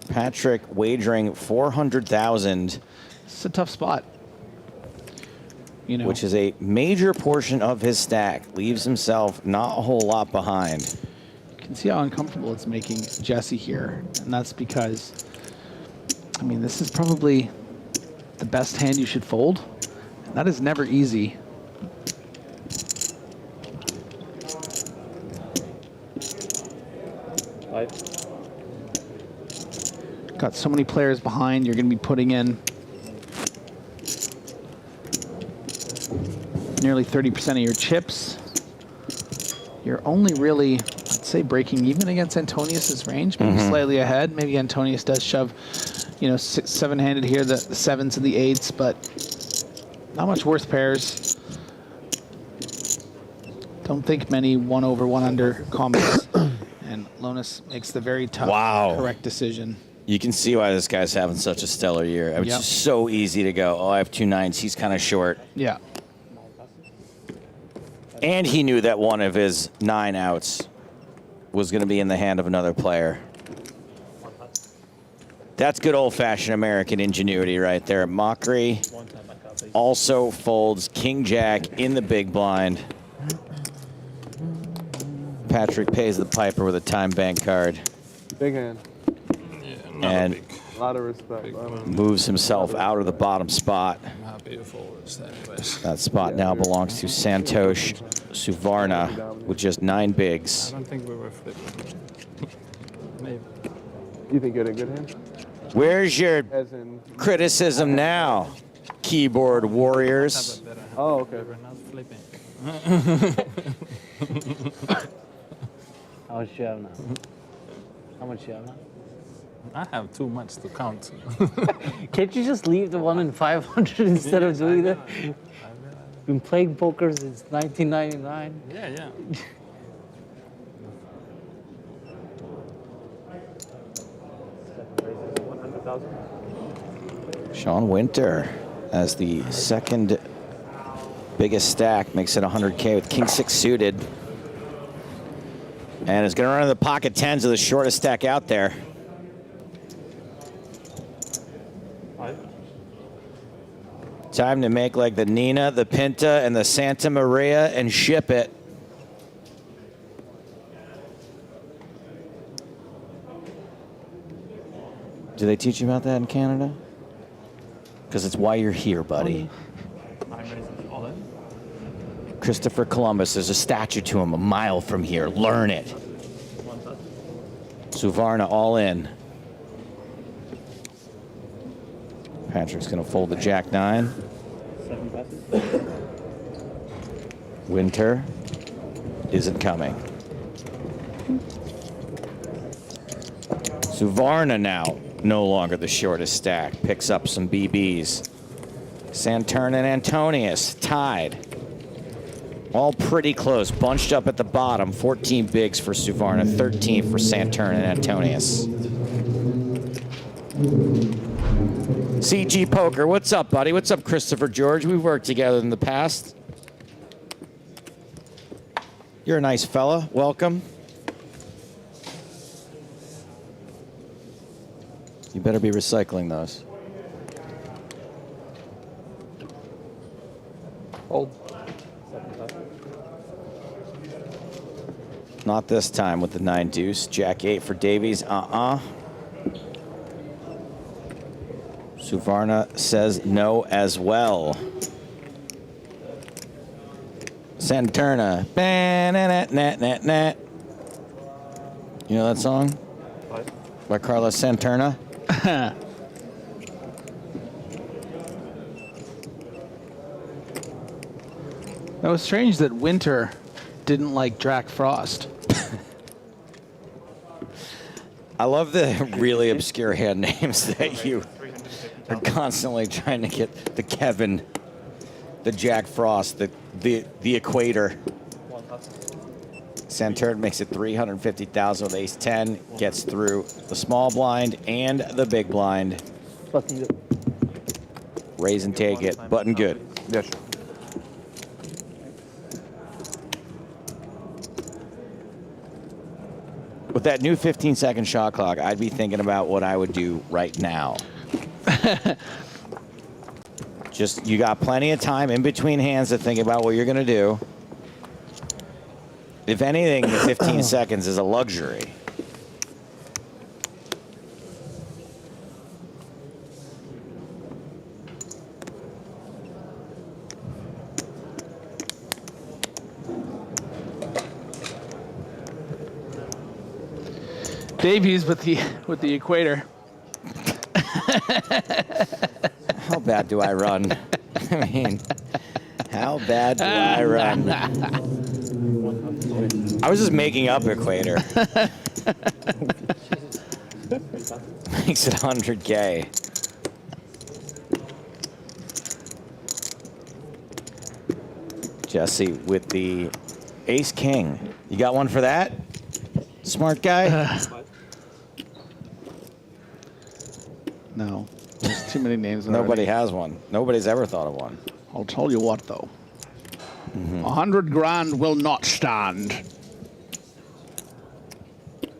[SPEAKER 5] Patrick wagering 400,000.
[SPEAKER 7] It's a tough spot. You know,
[SPEAKER 5] which is a major portion of his stack. Leaves himself not a whole lot behind.
[SPEAKER 7] You can see how uncomfortable it's making Jesse here. And that's because, I mean, this is probably the best hand you should fold. And that is never easy. Got so many players behind. You're going to be putting in nearly 30% of your chips. You're only really, I'd say, breaking even against Antonius's range, maybe slightly ahead. Maybe Antonius does shove, you know, seven-handed here, the sevens and the eights, but not much worse pairs. Don't think many 1 over 1 under combos. And Lonis makes the very tough, correct decision.
[SPEAKER 5] You can see why this guy's having such a stellar year. It's just so easy to go, oh, I have 2 nines. He's kind of short.
[SPEAKER 7] Yeah.
[SPEAKER 5] And he knew that one of his 9 outs was going to be in the hand of another player. That's good old-fashioned American ingenuity right there. Mokri also folds King-Jack in the big blind. Patrick pays the piper with a time bank card.
[SPEAKER 8] Big hand.
[SPEAKER 5] And
[SPEAKER 8] a lot of respect.
[SPEAKER 5] moves himself out of the bottom spot.
[SPEAKER 13] I'm happy to fold this anyways.
[SPEAKER 5] That spot now belongs to Santosh Suvarna with just 9 bigs.
[SPEAKER 13] I don't think we were flipping. Maybe.
[SPEAKER 8] You think you had a good hand?
[SPEAKER 5] Where's your
[SPEAKER 8] As in,
[SPEAKER 5] criticism now, keyboard warriors?
[SPEAKER 8] oh, okay.
[SPEAKER 13] We're not flipping.
[SPEAKER 10] How much do you have now? How much do you have now?
[SPEAKER 13] I have too much to count.
[SPEAKER 10] Can't you just leave the 1 in 500 instead of doing that? Been playing poker since 1999.
[SPEAKER 13] Yeah.
[SPEAKER 5] Sean Winter as the second biggest stack, makes it 100K with king 6 suited. And is going to run in the pocket tens of the shortest stack out there. Time to make like the Nina, the Pinta, and the Santa Maria and ship it. Do they teach you about that in Canada? Because it's why you're here, buddy. Christopher Columbus, there's a statue to him a mile from here. Learn it. Suvarna all in. Patrick's going to fold the Jack 9. Winter isn't coming. Suvarna now no longer the shortest stack. Picks up some BBs. Saturn and Antonius tied. All pretty close. Bunched up at the bottom. 14 bigs for Suvarna. 13 for Saturn and Antonius. CG Poker, what's up, buddy? What's up, Christopher George? We've worked together in the past. You're a nice fella. Welcome. You better be recycling those.
[SPEAKER 6] Hold.
[SPEAKER 5] Not this time with the 9 deuce. Jack 8 for Davies. Suvarna says no as well. Santerna. You know that song? What? By Carlos Santerna?
[SPEAKER 7] That was strange that Winter didn't like Drac Frost.
[SPEAKER 5] I love the really obscure hand names that you are constantly trying to get. The Kevin, the Jack Frost, the Equator. Santurn makes it 350,000 with ace 10, gets through the small blind and the big blind. Raise and take it, button good.
[SPEAKER 8] Yes, sir.
[SPEAKER 5] With that new 15-second shot clock, I'd be thinking about what I would do right now. Just, you got plenty of time in between hands to think about what you're going to do. If anything, the 15 seconds is a luxury.
[SPEAKER 7] Davies with the Equator.
[SPEAKER 5] How bad do I run? I mean, how bad do I run? I was just making up Equator. Makes it 100K. Jesse with the ace king. You got one for that? Smart guy?
[SPEAKER 7] No, there's too many names.
[SPEAKER 5] Nobody has one. Nobody's ever thought of one.
[SPEAKER 7] I'll tell you what, though. 100 grand will not stand.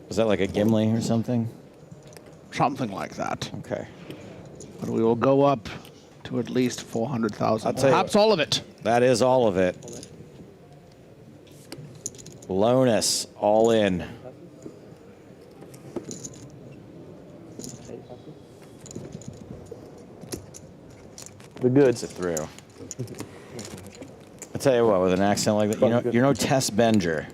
[SPEAKER 5] Was that like a Gimli or something?
[SPEAKER 7] Something like that.
[SPEAKER 5] Okay.
[SPEAKER 7] But we will go up to at least 400,000. Perhaps all of it.
[SPEAKER 5] That is all of it. Lonus, all in.
[SPEAKER 8] The goods.
[SPEAKER 5] It through. I tell you what, with an accent like that, you're no Tess Benger.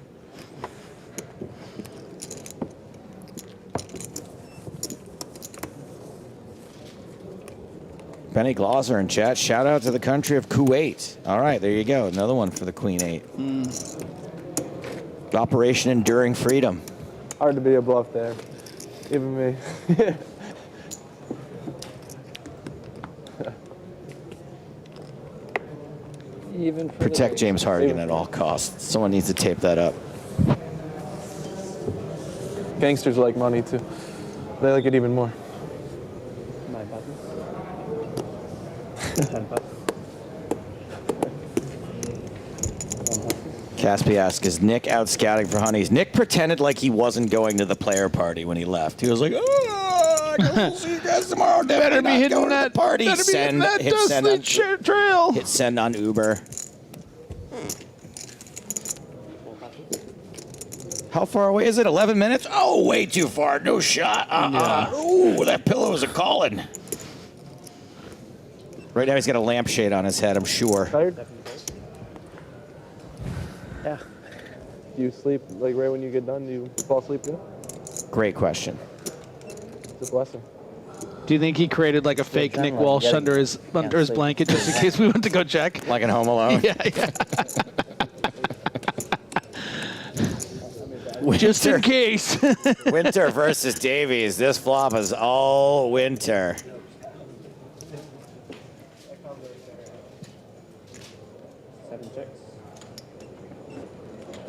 [SPEAKER 5] Benny Glosser in chat. Shout out to the country of Kuwait. All right, there you go. Another one for the Queen 8. Operation Enduring Freedom.
[SPEAKER 8] Hard to be a bluff there. Even me.
[SPEAKER 6] Even
[SPEAKER 5] Protect James Hardigan at all costs. Someone needs to tape that up.
[SPEAKER 8] Gangsters like money too. They like it even more.
[SPEAKER 14] My buttons.
[SPEAKER 5] Caspi asks, is Nick out scouting for honeys? Nick pretended like he wasn't going to the player party when he left. He was like, oh, I will see you guys tomorrow.
[SPEAKER 7] Better be hitting that
[SPEAKER 5] party.
[SPEAKER 7] Better be hitting that
[SPEAKER 5] Hit send
[SPEAKER 7] dusty trail.
[SPEAKER 5] Hit send on Uber. How far away is it? 11 minutes? Oh, way too far. No shot. Ooh, that pillow is a calling. Right now he's got a lampshade on his head, I'm sure.
[SPEAKER 8] Tired?
[SPEAKER 14] Yeah.
[SPEAKER 8] Do you sleep like right when you get done? Do you fall asleep too?
[SPEAKER 5] Great question.
[SPEAKER 8] It's a blessing.
[SPEAKER 7] Do you think he created like a fake Nick Walsh under his blanket just in case we went to go check?
[SPEAKER 5] Like in Home Alone?
[SPEAKER 7] Yeah. Just in case.
[SPEAKER 5] Winter versus Davies. This flop is all Winter.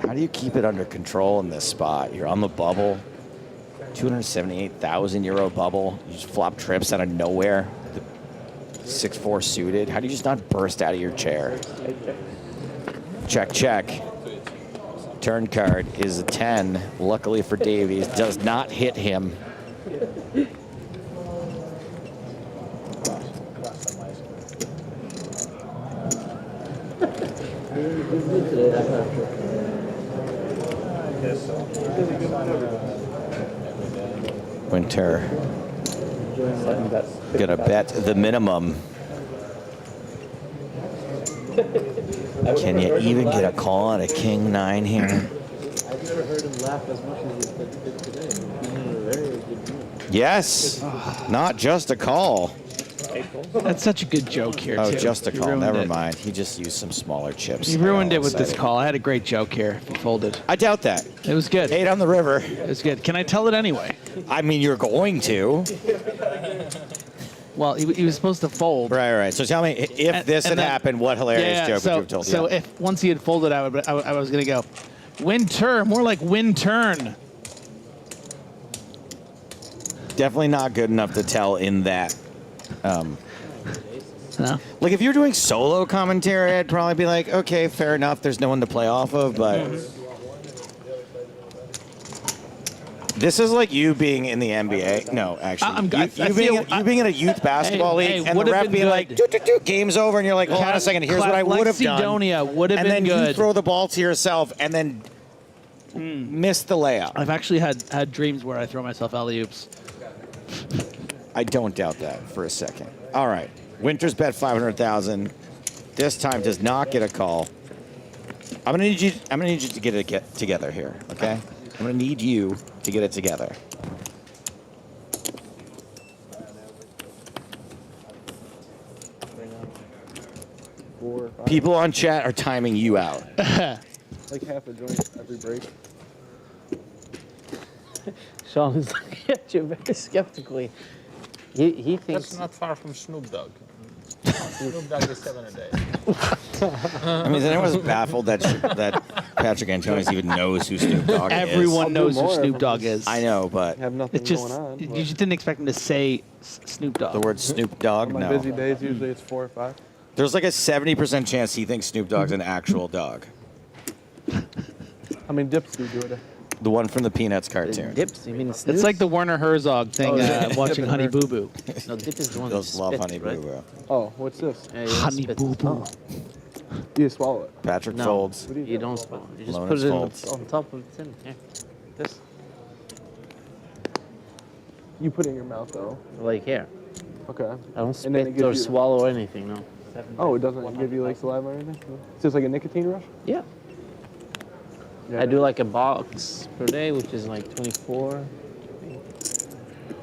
[SPEAKER 5] How do you keep it under control in this spot? You're on the bubble, 278,000 euro bubble. You just flop trips out of nowhere. The 6-4 suited. How do you just not burst out of your chair? Check, check. Turn card is a 10. Luckily for Davies, does not hit him. Winter gonna bet the minimum. Can you even get a call on a king 9 here?
[SPEAKER 14] I've never heard him laugh as much as he did today. He's in a very good mood.
[SPEAKER 5] Yes, not just a call.
[SPEAKER 7] That's such a good joke here,
[SPEAKER 5] Oh,
[SPEAKER 7] too.
[SPEAKER 5] just a
[SPEAKER 7] You
[SPEAKER 5] call.
[SPEAKER 7] ruined
[SPEAKER 5] Never
[SPEAKER 7] it.
[SPEAKER 5] mind. He just used some smaller chips.
[SPEAKER 7] You ruined it with
[SPEAKER 5] All of a
[SPEAKER 7] this
[SPEAKER 5] sudden.
[SPEAKER 7] call. I had a great joke here. If you folded.
[SPEAKER 5] I doubt that.
[SPEAKER 7] It was good.
[SPEAKER 5] 8 on the river.
[SPEAKER 7] It was good. Can I tell it anyway?
[SPEAKER 5] I mean, you're going to.
[SPEAKER 7] Well, he was supposed to fold.
[SPEAKER 5] Right. So tell me, if this had
[SPEAKER 7] then-
[SPEAKER 5] happened, what hilarious joke would you have told?
[SPEAKER 7] So
[SPEAKER 5] Yeah.
[SPEAKER 7] if once he had folded, I was gonna go, Winter, more like win turn.
[SPEAKER 5] Definitely not good enough to tell in that.
[SPEAKER 7] No.
[SPEAKER 5] Like if you're doing solo commentary, I'd probably be like, okay, fair enough. There's no one to play off of, but this is like you being in the NBA. No, actually, you being in a youth basketball league, and the ref being like, game's over, and you're like, hold on a second. Here's what I would have done.
[SPEAKER 7] Macedonia would have
[SPEAKER 5] and
[SPEAKER 7] been
[SPEAKER 5] then
[SPEAKER 7] good.
[SPEAKER 5] you throw the ball to yourself, and then miss the layup.
[SPEAKER 7] I've actually had dreams where I throw myself alley-oops.
[SPEAKER 5] I don't doubt that for a second. All right. Winter's bet 500,000. This time does not get a call. I'm gonna need you to get it together here, okay? I'm gonna need you to get it together. People on chat are timing you out.
[SPEAKER 8] Like half a joint every break.
[SPEAKER 10] Sean is looking at you very skeptically. He thinks
[SPEAKER 13] That's not far from Snoop Dogg. Snoop Dogg is 7 a day.
[SPEAKER 5] I mean, I was baffled that Patrick Antonius even knows who Snoop Dogg is.
[SPEAKER 7] Everyone knows who Snoop Dogg is.
[SPEAKER 5] I know, but
[SPEAKER 8] Have nothing
[SPEAKER 7] It's just
[SPEAKER 8] going on.
[SPEAKER 7] you just didn't expect him to say Snoop Dogg.
[SPEAKER 5] the word Snoop Dogg,
[SPEAKER 8] On my
[SPEAKER 5] no.
[SPEAKER 8] busy days, usually it's 4 or 5.
[SPEAKER 5] There's like a 70% chance he thinks Snoop Dogg's an actual dog.
[SPEAKER 8] I mean, dips do it.
[SPEAKER 5] The one from the Peanuts cartoon.
[SPEAKER 10] Dips. You mean
[SPEAKER 7] It's like the Werner Herzog thing, watching Honey Boo Boo.
[SPEAKER 10] No, Dip is the one
[SPEAKER 5] Those
[SPEAKER 10] that
[SPEAKER 5] love
[SPEAKER 10] spits,
[SPEAKER 5] Honey
[SPEAKER 10] right?
[SPEAKER 5] Boo Boo.
[SPEAKER 8] Oh, what's this?
[SPEAKER 10] Yeah, you don't
[SPEAKER 7] Honey
[SPEAKER 10] spit.
[SPEAKER 7] Boo Boo.
[SPEAKER 8] You swallow it.
[SPEAKER 5] Patrick
[SPEAKER 10] No.
[SPEAKER 5] folds.
[SPEAKER 10] You don't swallow. You just
[SPEAKER 5] Lonas
[SPEAKER 10] put it
[SPEAKER 5] folds.
[SPEAKER 10] on top of the tin. Here. This.
[SPEAKER 8] You put it in your mouth, though.
[SPEAKER 10] Like here.
[SPEAKER 8] Okay.
[SPEAKER 10] I don't
[SPEAKER 8] And then it
[SPEAKER 10] spit
[SPEAKER 8] gives
[SPEAKER 10] or
[SPEAKER 8] you-
[SPEAKER 10] swallow anything, no.
[SPEAKER 8] Oh, it doesn't give you like saliva or anything? It's just like a nicotine rush?
[SPEAKER 10] Yeah.
[SPEAKER 8] Yeah.
[SPEAKER 10] I do like a box per day, which is like 24.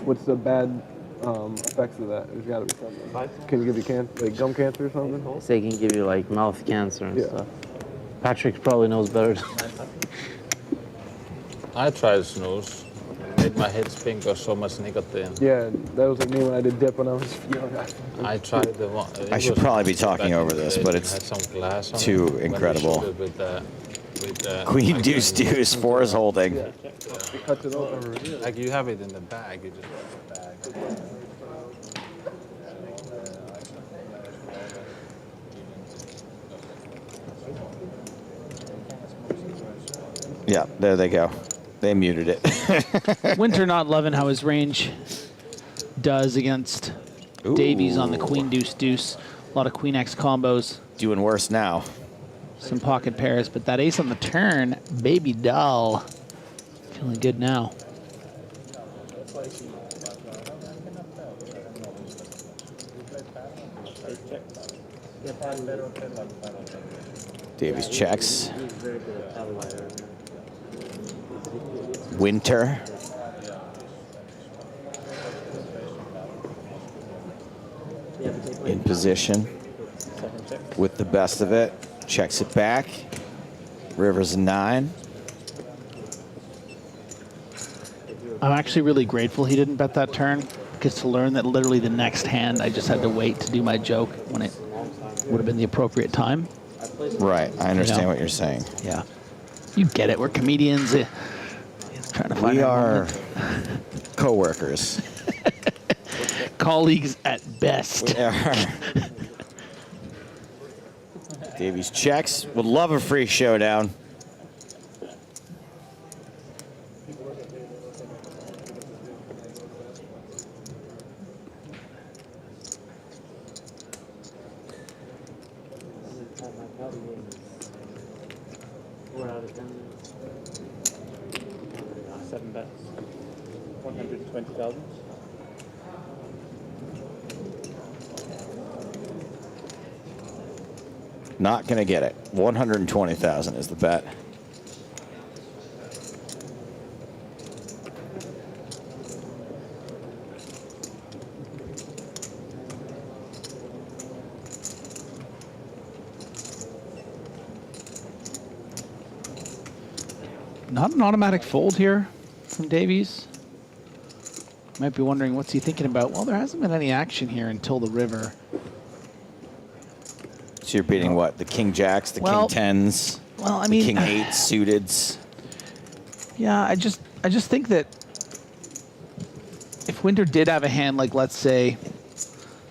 [SPEAKER 8] What's the bad effects of that? There's got to be something. Can it give you like gum cancer or something?
[SPEAKER 10] They can give you like mouth cancer and
[SPEAKER 8] Yeah.
[SPEAKER 10] stuff. Patrick probably knows better.
[SPEAKER 13] I tried snooze. Made my head spin or so much nicotine.
[SPEAKER 8] Yeah, that was like me when I did dip when I was young.
[SPEAKER 13] I tried the one.
[SPEAKER 5] I should probably be talking over this, but it's too incredible. Queen Deuce Deuce, 4 is holding.
[SPEAKER 8] It cuts it over.
[SPEAKER 13] Like you have it in the bag, you just put it in the bag.
[SPEAKER 5] Yeah, there they go. They muted it.
[SPEAKER 7] Winter not loving how his range does against Davies on the queen deuce deuce. A lot of queen X combos.
[SPEAKER 5] Doing worse now.
[SPEAKER 7] Some pocket pairs, but that ace on the turn, baby doll. Feeling good now.
[SPEAKER 5] Davies checks. Winter. In position with the best of it. Checks it back. River's a 9.
[SPEAKER 7] I'm actually really grateful he didn't bet that turn, because to learn that literally the next hand I just had to wait to do my joke when it would have been the appropriate time.
[SPEAKER 5] Right, I understand what you're saying.
[SPEAKER 7] Yeah. You get it, we're comedians. Trying to find
[SPEAKER 5] we are co-workers.
[SPEAKER 7] Colleagues at best.
[SPEAKER 5] We are. Davies checks. Would love a free showdown.
[SPEAKER 6] Seven bets. 120,000.
[SPEAKER 5] Not going to get it. 120,000 is the bet.
[SPEAKER 7] Not an automatic fold here from Davies. Might be wondering what's he thinking about. Well, there hasn't been any action here until the river.
[SPEAKER 5] So you're beating what? The king jacks, the king tens,
[SPEAKER 7] well, I mean,
[SPEAKER 5] the king eights suiteds.
[SPEAKER 7] Yeah, I just think that if Winter did have a hand like, let's say,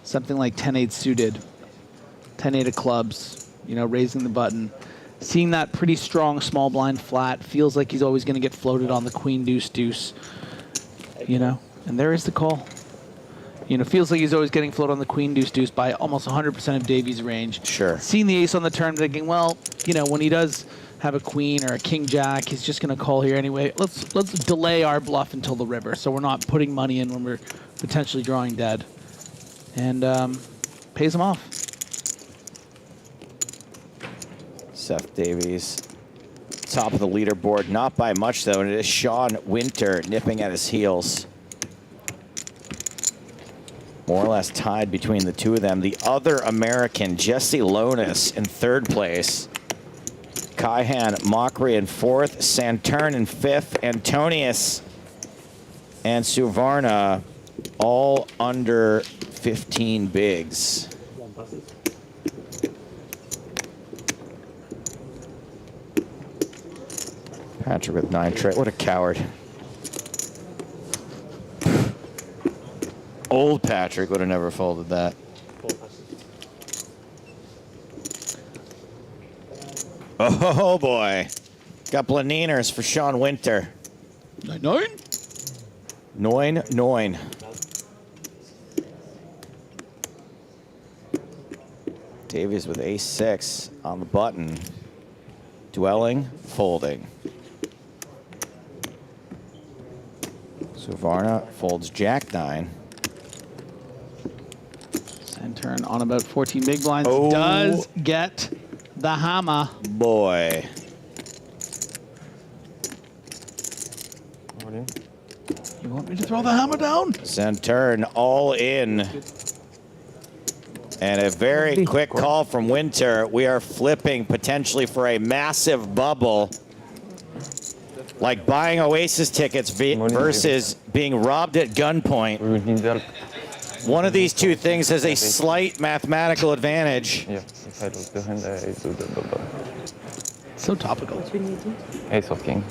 [SPEAKER 7] something like 10-8 suited, 10-8 of clubs, you know, raising the button, seeing that pretty strong small blind flat, feels like he's always going to get floated on the queen deuce deuce, you know, and there is the call. You know, feels like he's always getting floated on the queen deuce deuce by almost 100% of Davies' range.
[SPEAKER 5] Sure.
[SPEAKER 7] Seeing the ace on the turn, thinking, well, you know, when he does have a queen or a king jack, he's just going to call here anyway. Let's delay our bluff until the river, so we're not putting money in when we're potentially drawing dead, and pays him off.
[SPEAKER 5] Seth Davies, top of the leaderboard, not by much though, and it is Sean Winter nipping at his heels. More or less tied between the two of them. The other American, Jesse Lonis, in third place. Kayhan Mokri in fourth. Santurn in fifth. Antonius and Suvarna all under 15 bigs. Patrick with 9 trade. What a coward. Old Patrick would have never folded that. Oh boy. Got Blaniners for Sean Winter.
[SPEAKER 7] 9-9?
[SPEAKER 5] 9-9. Davies with ace-6 on the button. Dwelling, folding. Suvarna folds jack-9.
[SPEAKER 7] Turn on about 14 big blinds. Oh. Does get the hammer.
[SPEAKER 5] Boy.
[SPEAKER 7] You want me to throw the hammer down?
[SPEAKER 5] Santurn all in. And a very quick call from Winter. We are flipping potentially for a massive bubble. Like buying Oasis tickets versus being robbed at gunpoint. One of these two things has a slight mathematical advantage.
[SPEAKER 7] So topical.
[SPEAKER 13] Ace of king.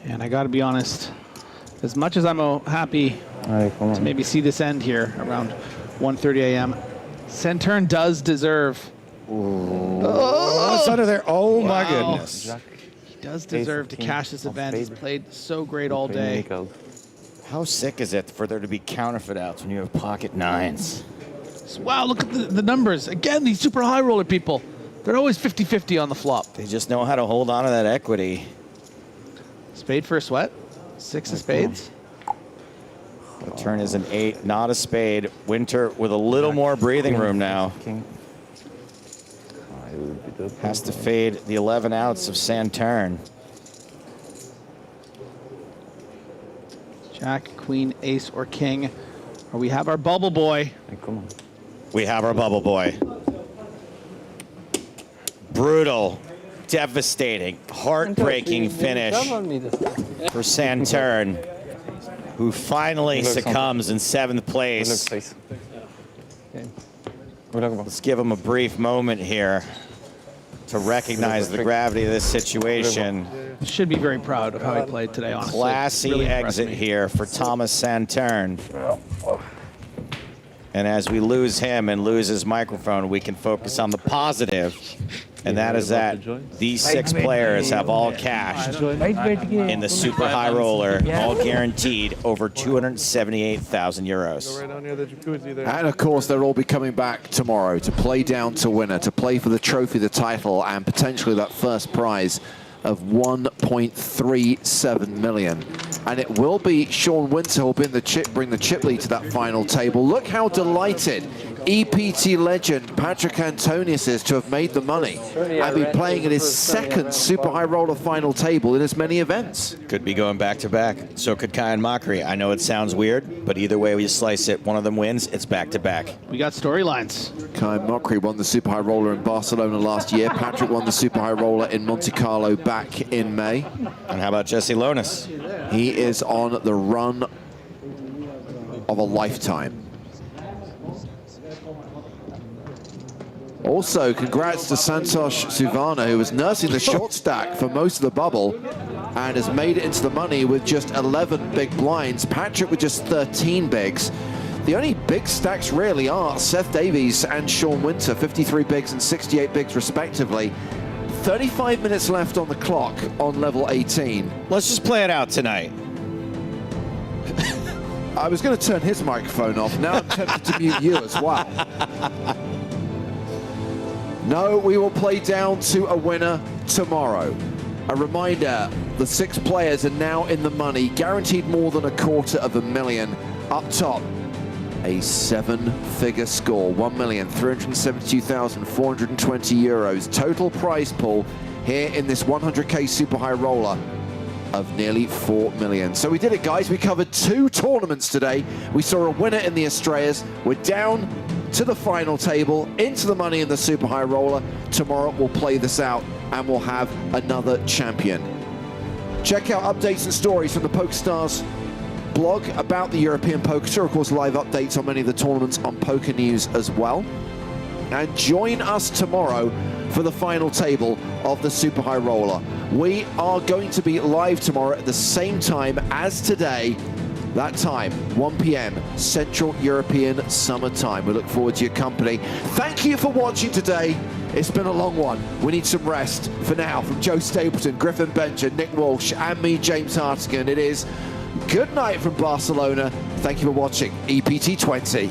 [SPEAKER 7] And I got to be honest, as much as I'm happy to maybe see this end here around 1:30 a.m., Santurn does deserve
[SPEAKER 5] Oh, it's under there. Oh, my goodness.
[SPEAKER 7] He does deserve to cash this event. He's played so great all day.
[SPEAKER 5] How sick is it for there to be counterfeit outs when you have pocket nines?
[SPEAKER 7] Wow, look at the numbers. Again, these super high roller people. They're always 50-50 on the flop.
[SPEAKER 5] They just know how to hold on to that equity.
[SPEAKER 7] Spade for a sweat. 6 of spades.
[SPEAKER 5] The turn is an 8, not a spade. Winter with a little more breathing room now. Has to fade the 11 outs of Saturn.
[SPEAKER 7] Jack, queen, ace, or king. Or we have our bubble boy.
[SPEAKER 14] Come on.
[SPEAKER 5] We have our bubble boy. Brutal, devastating, heartbreaking finish for Saturn, who finally succumbs in 7th place. Let's give him a brief moment here to recognize the gravity of this situation.
[SPEAKER 7] Should be very proud of how he played today, honestly.
[SPEAKER 5] Classy
[SPEAKER 7] really
[SPEAKER 5] exit here for Thomas Saturn. And as we lose him and lose his microphone, we can focus on the positive. And that is that these 6 players have all cashed in the super high roller, all guaranteed over 278,000 euros.
[SPEAKER 1] And of course, they'll all be coming back tomorrow to play down to winner, to play for the trophy, the title, and potentially that first prize of 1.37 million. And it will be Sean Winter who'll bring the chip lead to that final table. Look how delighted EPT legend Patrick Antonius is to have made the money and be playing at his 2nd super high roller final table in as many events.
[SPEAKER 5] Could be going back to back. So could Kayhan Mokri. I know it sounds weird, but either way we slice it, one of them wins, it's back to back.
[SPEAKER 7] We got storylines.
[SPEAKER 1] Kayhan Mokri won the super high roller in Barcelona last year. Patrick won the super high roller in Monte Carlo back in May.
[SPEAKER 5] And how about Jesse Lonis?
[SPEAKER 1] He is on the run of a lifetime. Also, congrats to Santosh Suvana, who was nursing the short stack for most of the bubble and has made it into the money with just 11 big blinds. Patrick with just 13 bigs. The only big stacks really are Seth Davies and Sean Winter, 53 bigs and 68 bigs respectively. 35 minutes left on the clock on level 18.
[SPEAKER 5] Let's just play it out tonight.
[SPEAKER 1] I was going to turn his microphone off. Now I'm tempted to mute you as well. No, we will play down to a winner tomorrow. A reminder, the 6 players are now in the money, guaranteed more than $250,000. Up top, a 7-figure score, 1,372,420 euros. Total prize pool here in this 100K super high roller of nearly 4 million. So we did it, guys. We covered 2 tournaments today. We saw a winner in the Estrellas. We're down to the final table, into the money in the super high roller. Tomorrow we'll play this out and we'll have another champion. Check out updates and stories from the PokerStars blog about the European Poker Tour. Of course, live updates on many of the tournaments on Poker News as well. And join us tomorrow for the final table of the super high roller. We are going to be live tomorrow at the same time as today. That time, 1 p.m. Central European Summer Time. We look forward to your company. Thank you for watching today. It's been a long one. We need some rest. For now, from Joe Stapleton, Griffin Bencher, Nick Walsh, and me, James Hartigan, it is good night from Barcelona. Thank you for watching EPT 20.